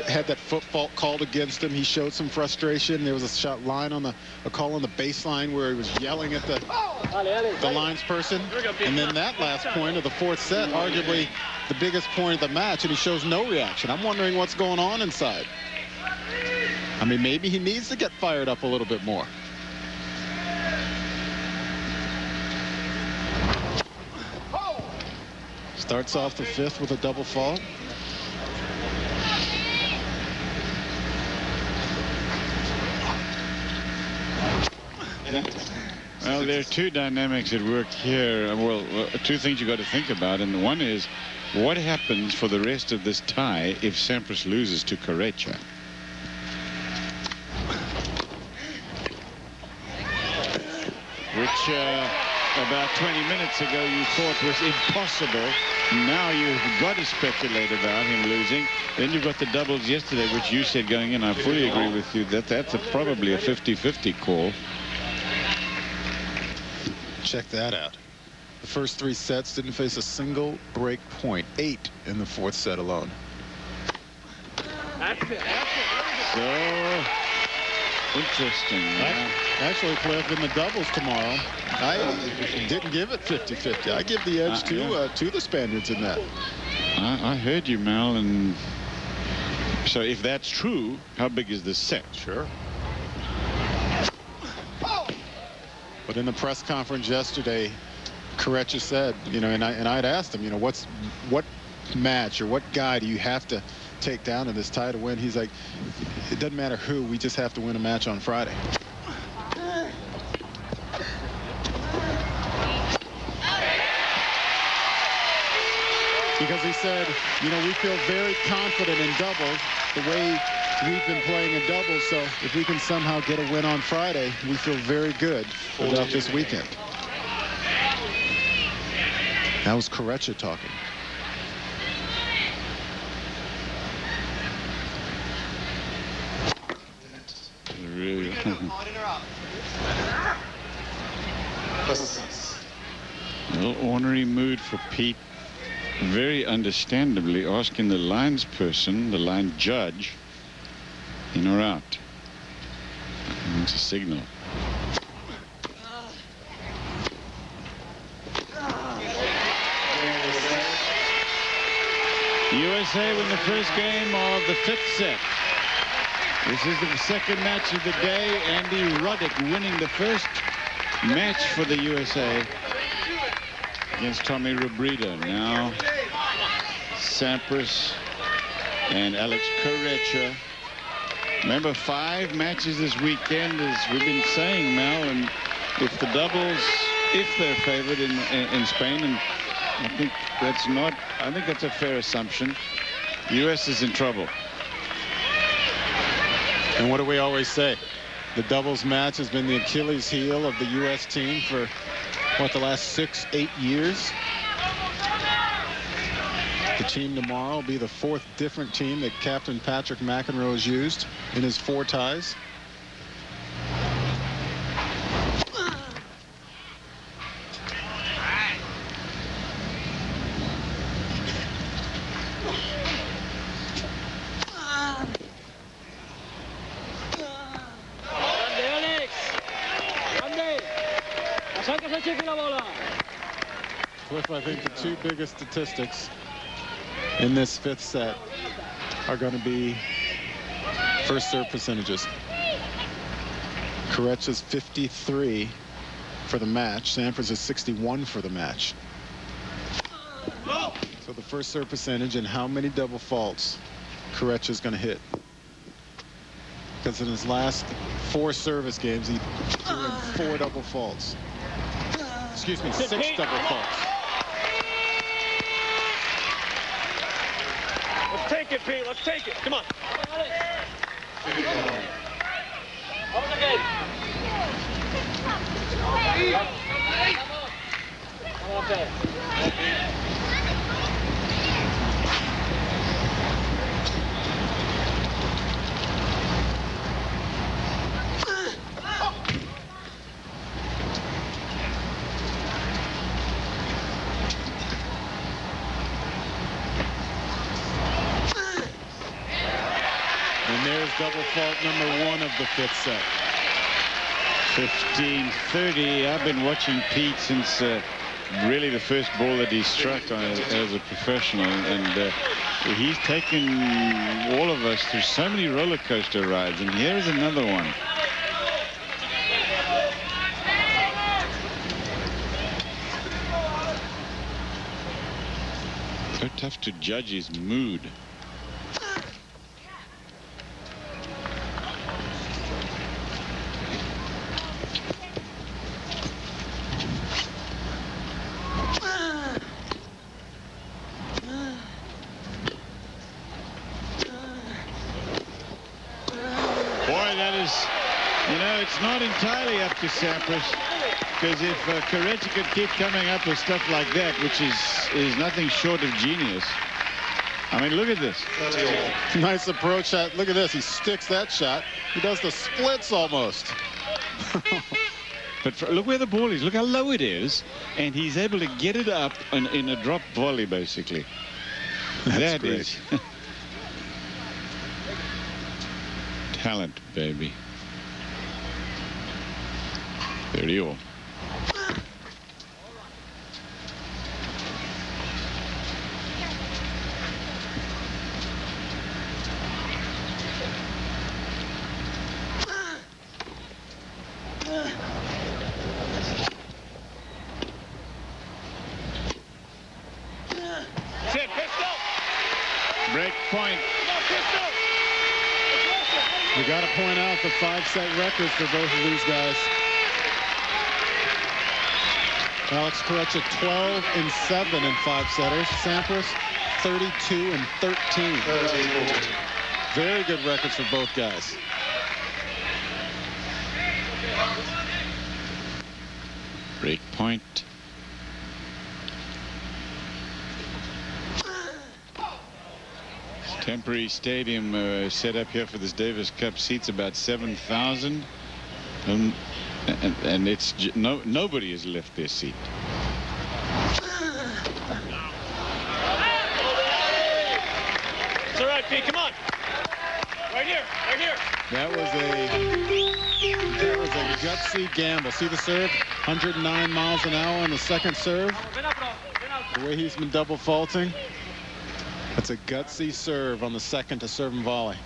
had that foot fault called against him, he showed some frustration. There was a call on the baseline where he was yelling at the linesperson. And then that last point of the 4th set, arguably the biggest point of the match, and he shows no reaction. I'm wondering what's going on inside. I mean, maybe he needs to get fired up a little bit more. Starts off the 5th with a double fault. Well, there are two dynamics at work here. Well, two things you got to think about, and one is what happens for the rest of this tie if Sampras loses to Corretja. Which about 20 minutes ago you thought was impossible. Now you've got to speculate about him losing. Then you've got the doubles yesterday, which you said going in. I fully agree with you that that's probably a 50-50 call. Check that out. The first 3 sets didn't face a single break point. 8 in the 4th set alone. So interesting. Actually, Cliff, in the doubles tomorrow, I didn't give it 50-50. I give the edge to the Spaniards in that. I heard you, Mal, and so if that's true, how big is this set? Sure. But in the press conference yesterday, Corretja said, you know, and I'd asked him, you know, what match or what guy do you have to take down in this tie to win? He's like, it doesn't matter who, we just have to win a match on Friday. Because he said, you know, we feel very confident in doubles the way we've been playing in doubles, so if we can somehow get a win on Friday, we feel very good about this weekend. That was Corretja talking. Really? A little ornery mood for Pete. Very understandably asking the lines person, the line judge, in or out. It's a signal. USA win the first game of the 5th set. This is the second match of the day. Andy Roddick winning the first match for the USA against Tommy Rubrida. Now Sampras and Alex Corretja. Remember, 5 matches this weekend, as we've been saying, Mel, and if the doubles, if they're favored in Spain, and I think that's a fair assumption, the U.S. is in trouble. And what do we always say? The doubles match has been the Achilles heel of the U.S. team for, what, the last 6-8 years? The team tomorrow will be the 4th different team that Captain Patrick McEnroe has used in his 4 ties. Cliff, I think the 2 biggest statistics in this 5th set are going to be first serve percentages. Corretja's 53 for the match. Sampras is 61 for the match. So the first serve percentage and how many double faults Corretja's going to hit. Because in his last 4 service games, he threw in 4 double faults. Excuse me, 6 double faults. Let's take it, Pete. Let's take it. Come on. And there's double fault number 1 of the 5th set. 15-30. I've been watching Pete since really the first ball that he struck as a professional, and he's taken all of us through so many roller coaster rides, and here's another one. So tough to judge his mood. boy, that is, you know, it's not entirely up to Sampras, because if Corretja could keep coming up with stuff like that, which is nothing short of genius. I mean, look at this. Nice approach shot. Look at this. He sticks that shot. He does the splits almost. But look where the ball is. Look how low it is. And he's able to get it up in a drop volley, basically. That's great. Is talent, baby. 30-all. Break point. You got to point out the 5-set records for both of these guys. Alex Corretja 12-7 in 5-setters. Sampras 32-13. Very good records for both guys. Break point. Temporary stadium set up here for this Davis Cup seats about 7,000, and it's nobody has left their seat. It's all right, Pete. Come on. Right here. Right here. That was a gutsy gamble. See the serve? 109 miles an hour on the second serve. The way he's been double faulting. That's a gutsy serve on the second to serve and volley.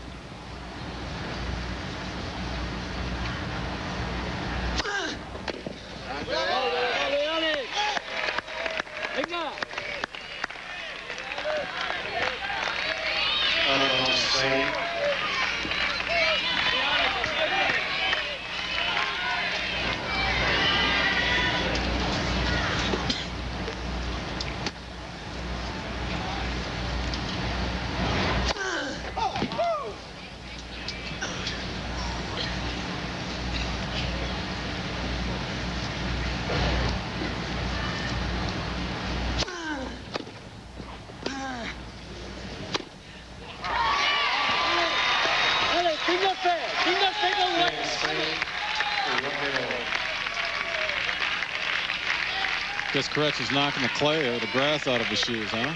Guess Corretja's knocking the clay or the grass out of his shoes, huh?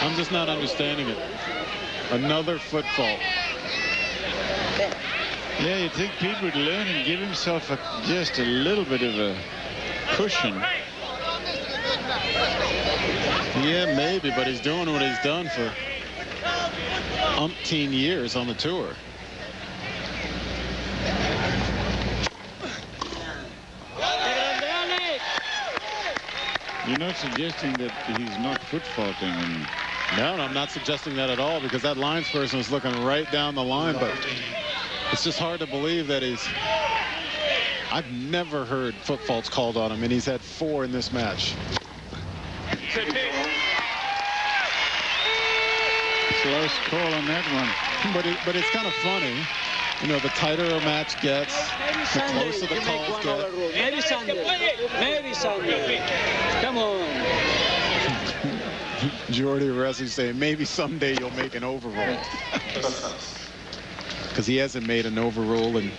I'm just not understanding it. Another foot fault. Yeah, you'd think Pete would learn and give himself just a little bit of a cushion. Yeah, maybe, but he's doing what he's done for umpteen years on the tour. You're not suggesting that he's not foot faulting? And no, I'm not suggesting that at all, because that lines person is looking right down the line, but it's just hard to believe that I've never heard foot faults called on him, and he's had 4 in this match. Close call on that one. But it's kind of funny. You know, the tighter a match gets, the closer the calls get. Maybe Sunday. Maybe Sunday. Come on. Jordy Resi saying maybe someday you'll make an overrule. Because he hasn't made an overrule in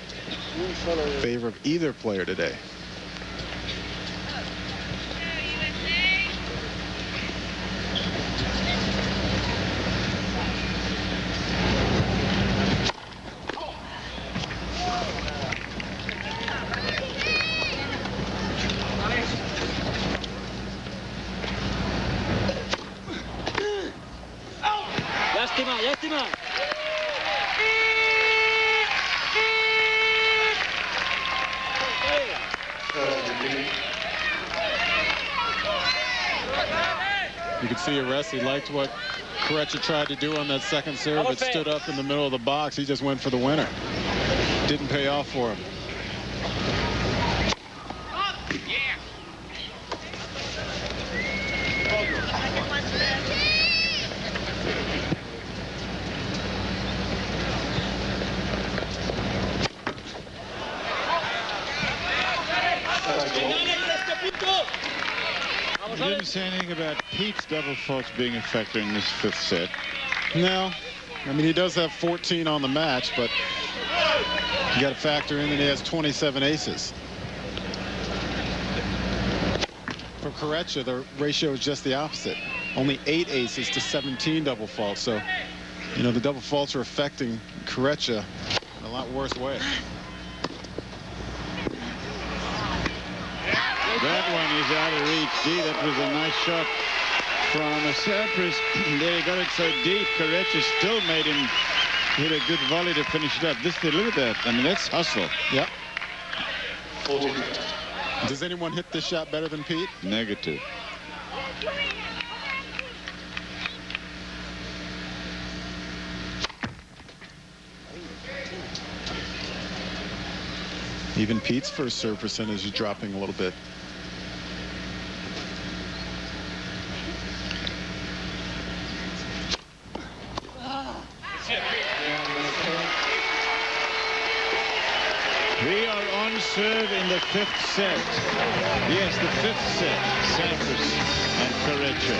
favor of either player today. Lástima. You could see Arrest. He liked what Corretja tried to do on that second serve, but stood up in the middle of the box. He just went for the winner. Didn't pay off for him. You didn't say anything about Pete's double faults being a factor in this fifth set. No. I mean, he does have 14 on the match, but you got to factor in that he has 27 aces. For Corretja, the ratio is just the opposite. Only 8 aces to 17 double faults. So, you know, the double faults are affecting Corretja in a lot worse way. That one is out of reach. Gee, that was a nice shot from Sampras. There he got it so deep. Corretja still made him hit a good volley to finish it up. Look at that. I mean, that's hustle. Yep. Does anyone hit this shot better than Pete? Negative. Even Pete's first serve percentage is dropping a little bit. We are on serve in the fifth set. Yes, the fifth set. Sampras and Corretja.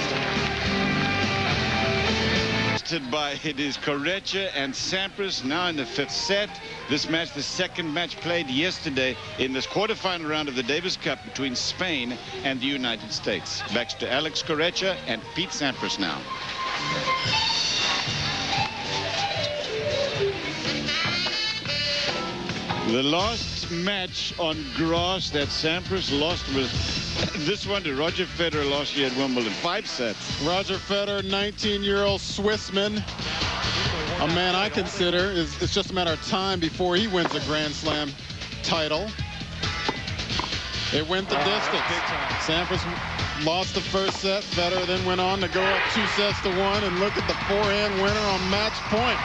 It is Corretja and Sampras now in the fifth set. This match, the second match played yesterday in this quarterfinal round of the Davis Cup between Spain and the United States. Back to Alex Corretja and Pete Sampras now. The last match on grass that Sampras lost was this one to Roger Federer last year at Wimbledon. 5 sets. Roger Federer, 19-year-old Swissman. A man I consider it's just a matter of time before he wins a Grand Slam title. It went the distance. Sampras lost the first set. Federer then went on to go up 2-1, and look at the forehand winner on match point.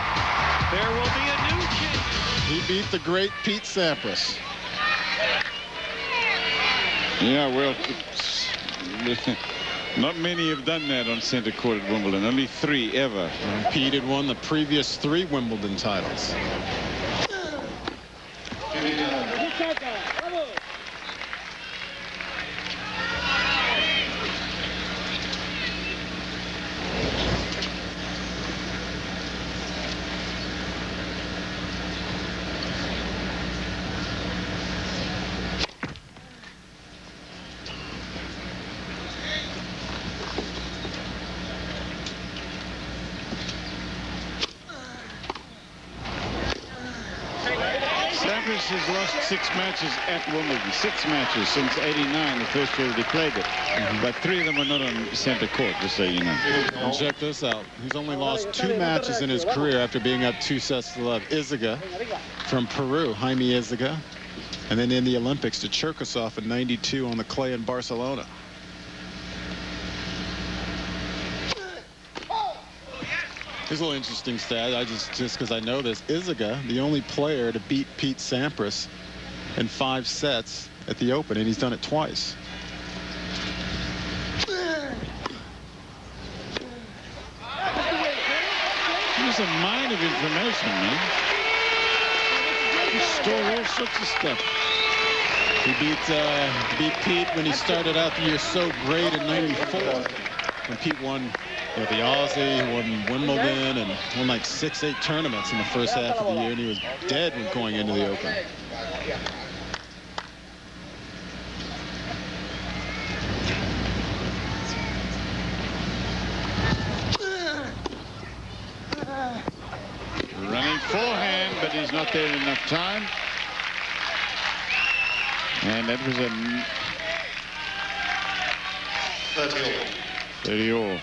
There will be a new king. He beat the great Pete Sampras. Yeah, well, not many have done that on center court at Wimbledon. Only 3 ever. And Pete had won the previous 3 Wimbledon titles. Sampras has lost 6 matches at Wimbledon. 6 matches since '89, the first year that he played it. But 3 of them were not on center court, just so you know. And check this out. He's only lost 2 matches in his career after being up 2-0. Izaga from Peru, Jaime Izaga. And then in the Olympics to Cherkasov in '92 on the clay in Barcelona. Here's a little interesting stat. Just because I know this, Izaga, the only player to beat Pete Sampras in 5 sets at the Open, and he's done it twice. He's a mine of information, man. He stole all sorts of stuff. He beat Pete when he started out the year so great in '94. When Pete won the Aussie, he won Wimbledon, and won like 6-8 tournaments in the first half of the year, and he was dead when going into the Open. Running forehand, but he's not there in enough time. And that was a 30-all.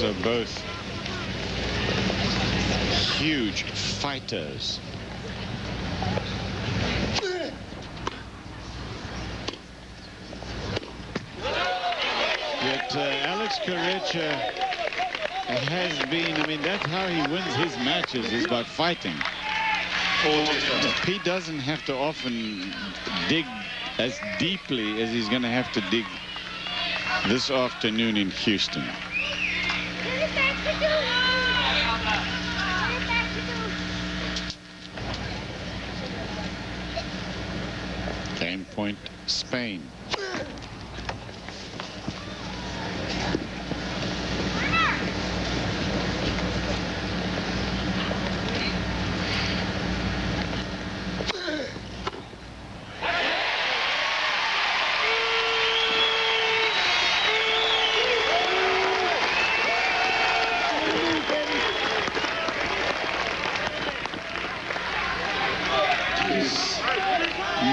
These are both huge fighters. Yet Alex Corretja has been, I mean, that's how he wins his matches, is by fighting. He doesn't have to often dig as deeply as he's going to have to dig this afternoon in Houston. Game point, Spain.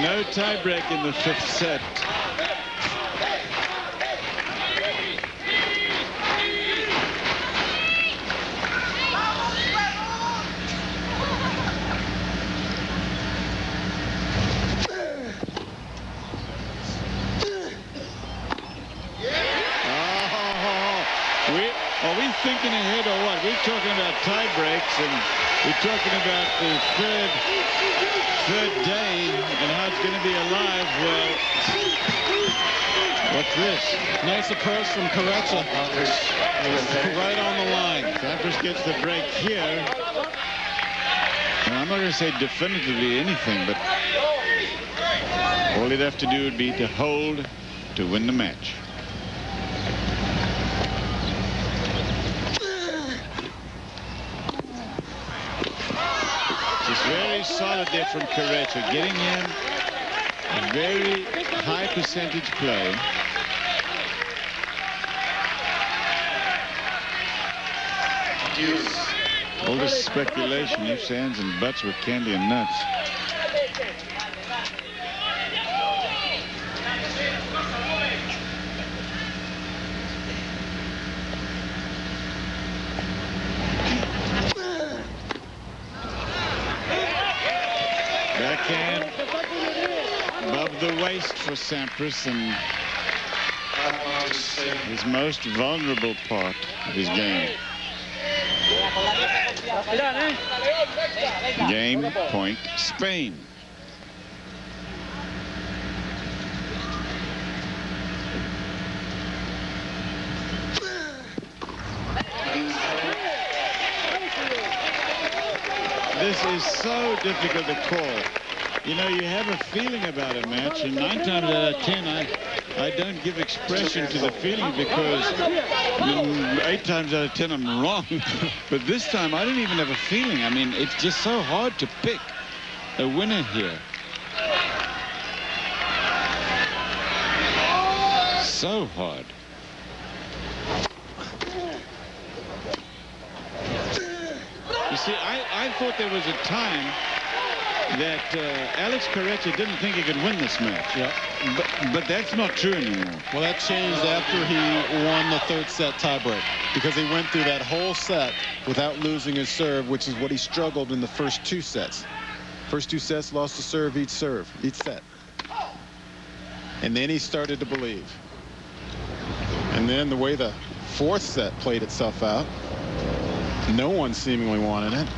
No tiebreak in the 5th set. Are we thinking ahead or what? We're talking about tie breaks, and we're talking about the third day and how it's going to be alive. Well, what's this? Nice approach from Corretja. Right on the line. Sampras gets the break here. And I'm not going to say definitively anything, but all he'd have to do would be to hold to win the match. Just very solid there from Corretja, getting in a very high percentage play. All this speculation, ifs, ands, and buts with candy and nuts. Backhand above the waist for Sampras, and his most vulnerable part of his game. Game point, Spain. This is so difficult to call. You know, you have a feeling about a match, and 9 times out of 10, I don't give expression to the feeling, because 8 times out of 10 I'm wrong. But this time I don't even have a feeling. I mean, it's just so hard to pick a winner here. So hard. You see, I thought there was a time that Alex Corretja didn't think he could win this match. Yeah. But that's not true anymore. Well, that changed after he won the 3rd set tiebreak, because he went through that whole set without losing his serve, which is what he struggled in the first 2 sets. First 2 sets, lost the serve, each set. And then he started to believe. And then the way the 4th set played itself out, no one seemingly wanted it.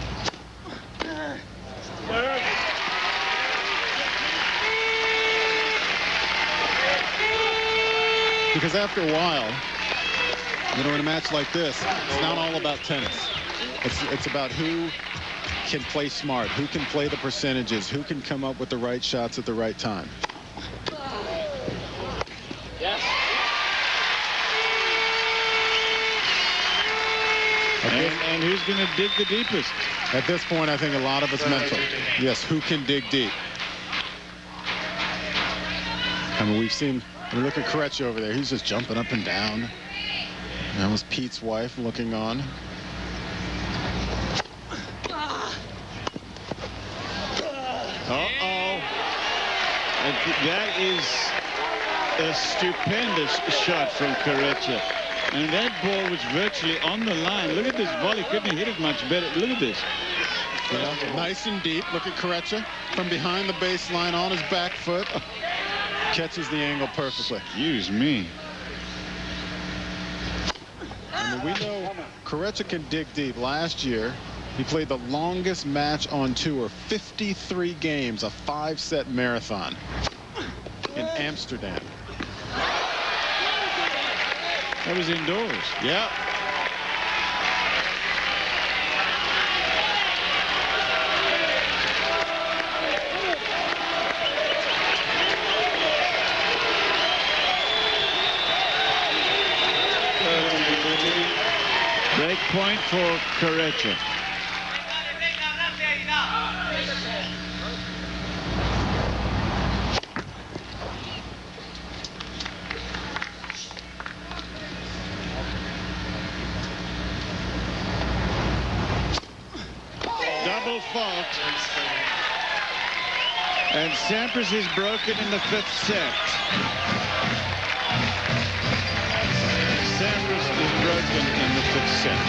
Because after a while, you know, in a match like this, it's not all about tennis. It's about who can play smart, who can play the percentages, who can come up with the right shots at the right time. And who's going to dig the deepest? At this point, I think a lot of it's mental. Yes, who can dig deep? I mean, we've seen, I mean, look at Corretja over there. He's just jumping up and down. That was Pete's wife looking on. Uh-oh. That is a stupendous shot from Corretja. And that ball was virtually on the line. Look at this volley. Couldn't hit it much better. Look at this. Well, nice and deep. Look at Corretja from behind the baseline on his back foot. Catches the angle perfectly. Excuse me. I mean, we know Corretja can dig deep. Last year, he played the longest match on tour, 53 games, a 5-set marathon in Amsterdam. That was indoors. Yeah. Break point for Corretja. Double fault. And Sampras is broken in the 5th set. Sampras is broken in the 5th set.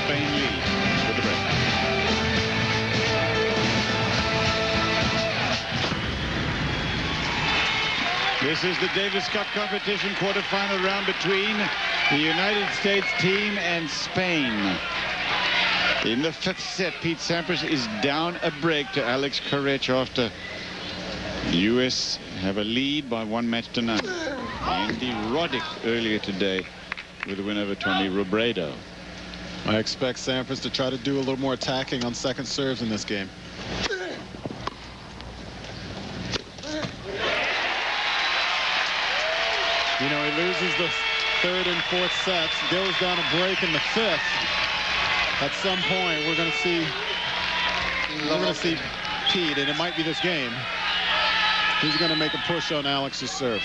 Spain leads with the break. This is the Davis Cup competition quarterfinal round between the United States team and Spain. In the 5th set, Pete Sampras is down a break to Alex Corretja after the U.S. have a lead by 1-0. Andy Roddick earlier today with a win over Tommy Robredo. I expect Sampras to try to do a little more attacking on second serves in this game. You know, he loses the 3rd and 4th sets, goes down a break in the 5th. At some point, we're going to see Pete, and it might be this game. He's going to make a push on Alex's serve.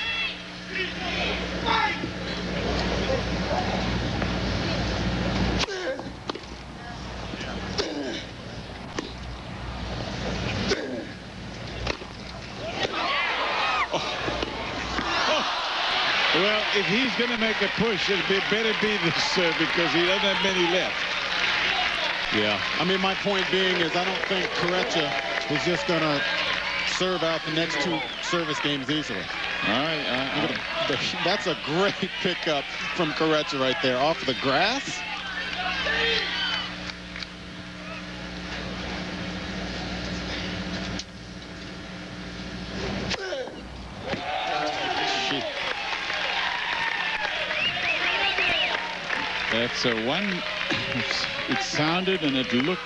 Well, if he's going to make a push, it better be this serve because he doesn't have many left. Yeah. I mean, my point being is I don't think Corretja is just going to serve out the next 2 service games easily. All right. That's a great pickup from Corretja right there. Off the grass. That's a one. It sounded and it looked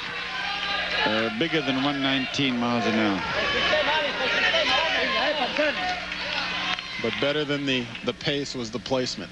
bigger than 119 miles an hour. But better than the pace was the placement.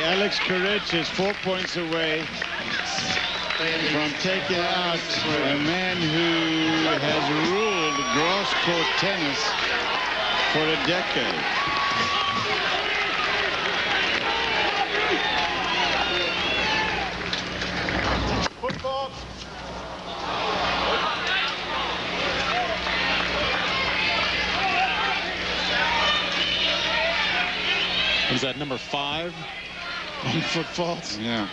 Alex Corretja is 4 points away from taking out a man who has ruled grass court tennis for a decade. Is that number 5 on foot faults? Yeah.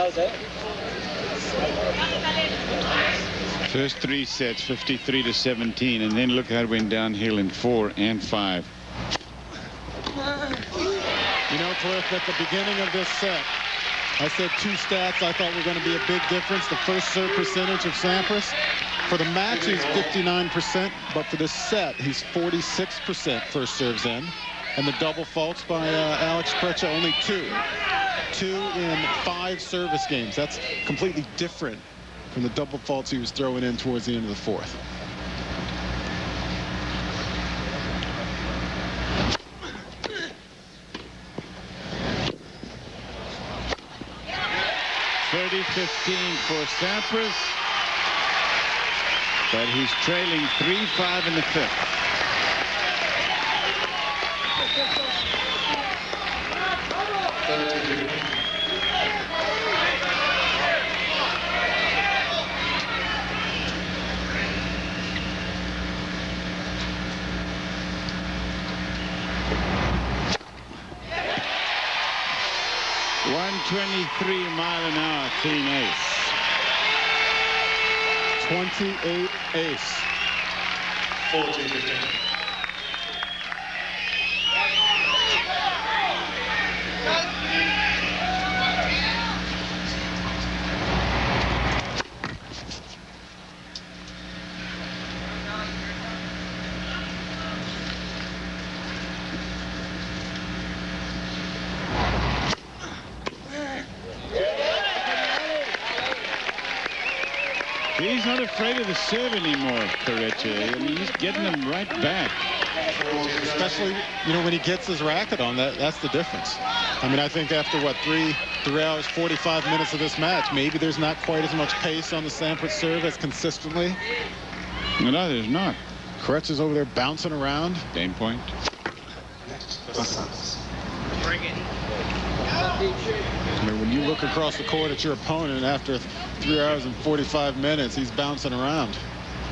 out, eh? First 3 sets, 53-17, and then look how it went downhill in 4 and 5. You know, Cliff, at the beginning of this set, I said 2 stats I thought were going to be a big difference. The first serve percentage of Sampras. For the match, he's 59%, but for this set, he's 46% first serves in. And the double faults by Alex Corretja, only 2. 2 in 5 service games. That's completely different from the double faults he was throwing in towards the end of the 4th. (30-15) for Sampras, but he's trailing 3-5 in the 5th. (123-mile-an-hour) clean ace. 28 ace. 40-15. He's not afraid of the serve anymore, Corretja. I mean, he's getting them right back. Especially, you know, when he gets his racket on, that's the difference. I mean, I think after, what, 3 hours, 45 minutes of this match, maybe there's not quite as much pace on the Sampras serve as consistently. No, there's not. Corretja's over there bouncing around. Game point. Bring it. I mean, when you look across the court at your opponent after 3 hours and 45 minutes, he's bouncing around.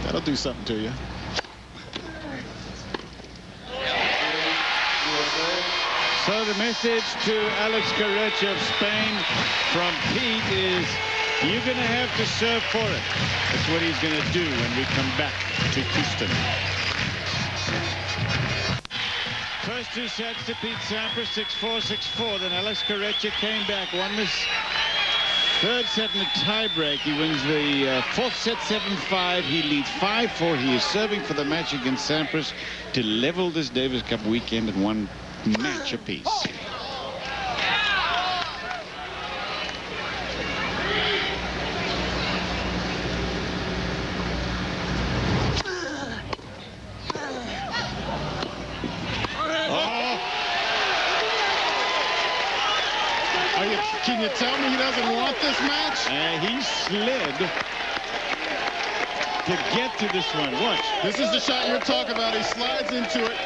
That'll do something to you. So the message to Alex Corretja of Spain from Pete is, you're going to have to serve for it. That's what he's going to do when we come back to Houston. First 2 sets to Pete Sampras, 6-4, 6-4. Then Alex Corretja came back, won this 3rd set in a tiebreak. He wins the 4th set 7-5. He leads 5-4. He is serving for the match against Sampras to level this Davis Cup weekend at 1 match apiece. Can you tell me he doesn't want this match? He slid to get to this one. Watch. This is the shot you're talking about. He slides into it.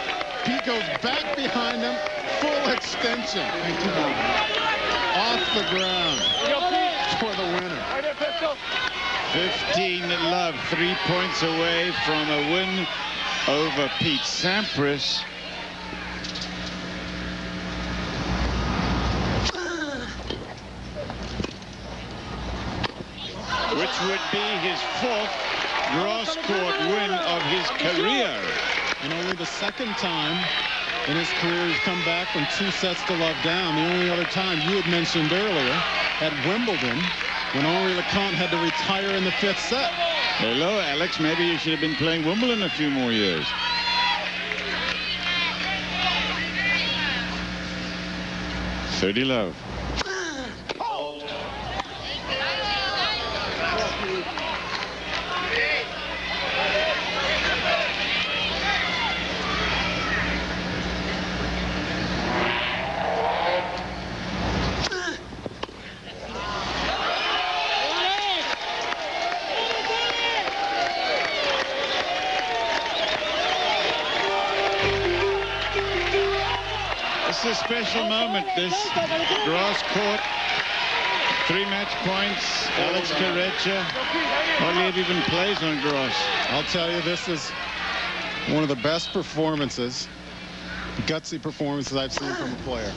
Pete goes back behind him. Full extension. Off the ground. For the winner. 15-love, 3 points away from a win over Pete Sampras. Which would be his 4th grass court win of his career. And only the 2nd time in his career he's come back from 2 sets to love down. The only other time you had mentioned earlier at Wimbledon when Henri Leconte had to retire in the 5th set. Hello, Alex. Maybe you should have been playing Wimbledon a few more years. (30-love). It's a special moment, this grass court. 3 match points. Alex Corretja hardly ever even plays on grass. I'll tell you, this is one of the best performances, gutsy performances I've seen from a player.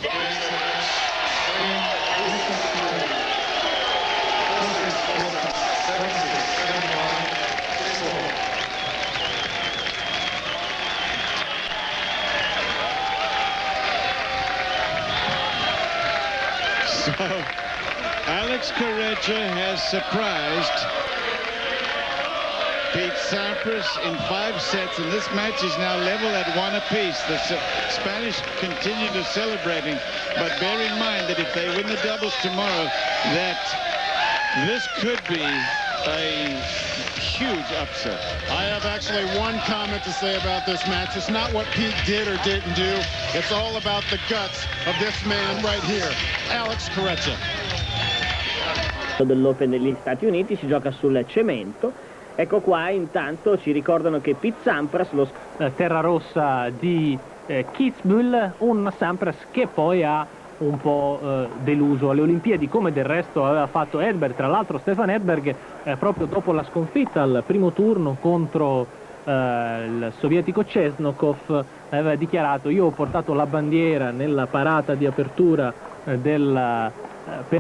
So Alex Corretja has surprised Pete Sampras in 5 sets, and this match is now level at 1 apiece. The Spanish continue to celebrating, but bear in mind that if they win the doubles tomorrow, that this could be a huge upset. I have actually one comment to say about this match. It's not what Pete did or didn't do. It's all about the guts of this man right here, Alex Corretja. Dell'Open degli Stati Uniti si gioca sul cemento. Ecco qua, intanto ci ricordano che Pete Sampras, lo terra rossa di Kitzbühel, un Sampras che poi ha un po' deluso alle Olimpiadi, come del resto aveva fatto Edberg. Tra l'altro Stefan Edberg proprio dopo la sconfitta al primo turno contro il sovietico Chesnokov aveva dichiarato: io ho portato la bandiera nella parata di apertura per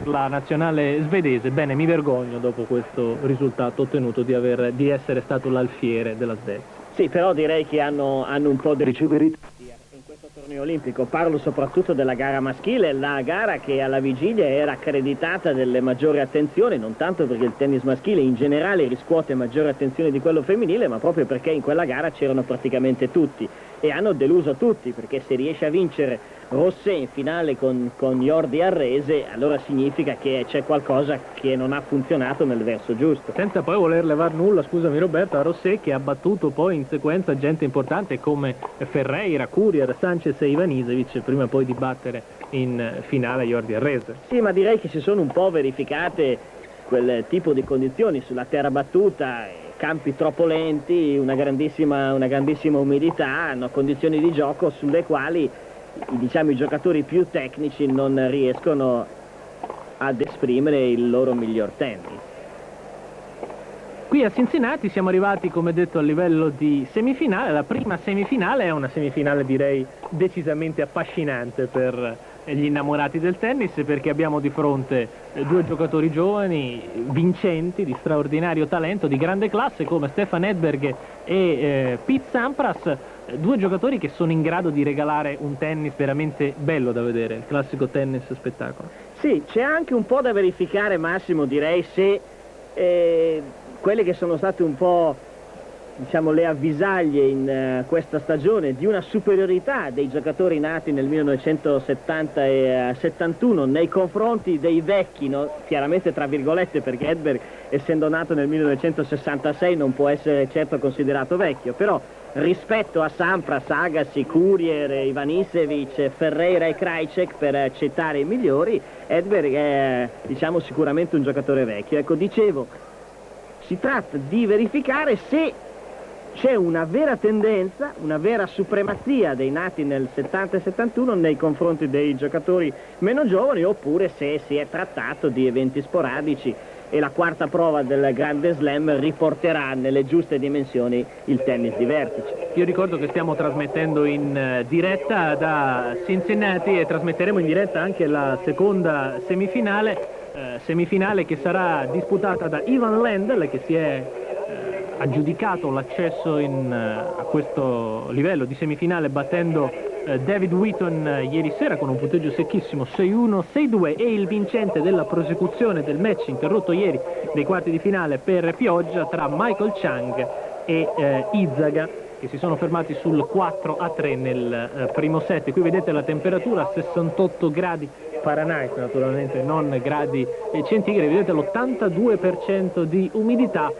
la nazionale svedese, bene, mi vergogno dopo questo risultato ottenuto di essere stato l'alfiere della Svezia. Sì, però direi che hanno un po' di ricevuto in questo torneo olimpico. Parlo soprattutto della gara maschile, la gara che alla vigilia era accreditata delle maggiori attenzioni, non tanto perché il tennis maschile in generale riscuote maggiore attenzione di quello femminile, ma proprio perché in quella gara c'erano praticamente tutti e hanno deluso tutti, perché se riesce a vincere Rosset in finale con Jordi Arrese, allora significa che c'è qualcosa che non ha funzionato nel verso giusto. Senza poi voler levar nulla, scusami Roberto, a Rosset, che ha battuto poi in sequenza gente importante come Ferreira, Courier, Sanchez e Ivanisevic, prima poi di battere in finale Jordi Arrese. Sì, ma direi che si sono un po' verificate quel tipo di condizioni sulla terra battuta, campi troppo lenti, una grandissima umidità, hanno condizioni di gioco sulle quali i giocatori più tecnici non riescono ad esprimere il loro miglior tennis. Qui a Cincinnati siamo arrivati, come detto, al livello di semifinale. La prima semifinale è una semifinale, direi, decisamente affascinante per gli innamorati del tennis, perché abbiamo di fronte 2 giocatori giovani, vincenti, di straordinario talento, di grande classe, come Stefan Edberg e Pete Sampras, 2 giocatori che sono in grado di regalare un tennis veramente bello da vedere, il classico tennis spettacolo. Sì, c'è anche un po' da verificare, Massimo, direi, se quelle che sono state un po', diciamo, le avvisaglie in questa stagione di una superiorità dei giocatori nati nel 1970 e 71 nei confronti dei vecchi, no? Chiaramente tra virgolette, perché Edberg, essendo nato nel 1966, non può essere certo considerato vecchio, però rispetto a Sampras, Agassi, Courier, Ivanisevic, Ferreira e Krajicek, per citare i migliori, Edberg è, diciamo, sicuramente un giocatore vecchio. Ecco, dicevo, si tratta di verificare se c'è una vera tendenza, una vera supremazia dei nati nel 70 e 71 nei confronti dei giocatori meno giovani, oppure se si è trattato di eventi sporadici e la quarta prova del Grande Slam riporterà nelle giuste dimensioni il tennis di vertice. Io ricordo che stiamo trasmettendo in diretta da Cincinnati e trasmetteremo in diretta anche la seconda semifinale che sarà disputata da Ivan Lendl, che si è aggiudicato l'accesso a questo livello di semifinale battendo David Wheaton ieri sera con un punteggio secchissimo 6-1, 6-2, e il vincente della prosecuzione del match interrotto ieri dei quarti di finale per pioggia tra Michael Chang e Izaga, che si sono fermati sul 4-3 nel primo set. Qui vedete la temperatura, 68 gradi Fahrenheit, naturalmente non gradi centigradi, vedete l'82% di umidità,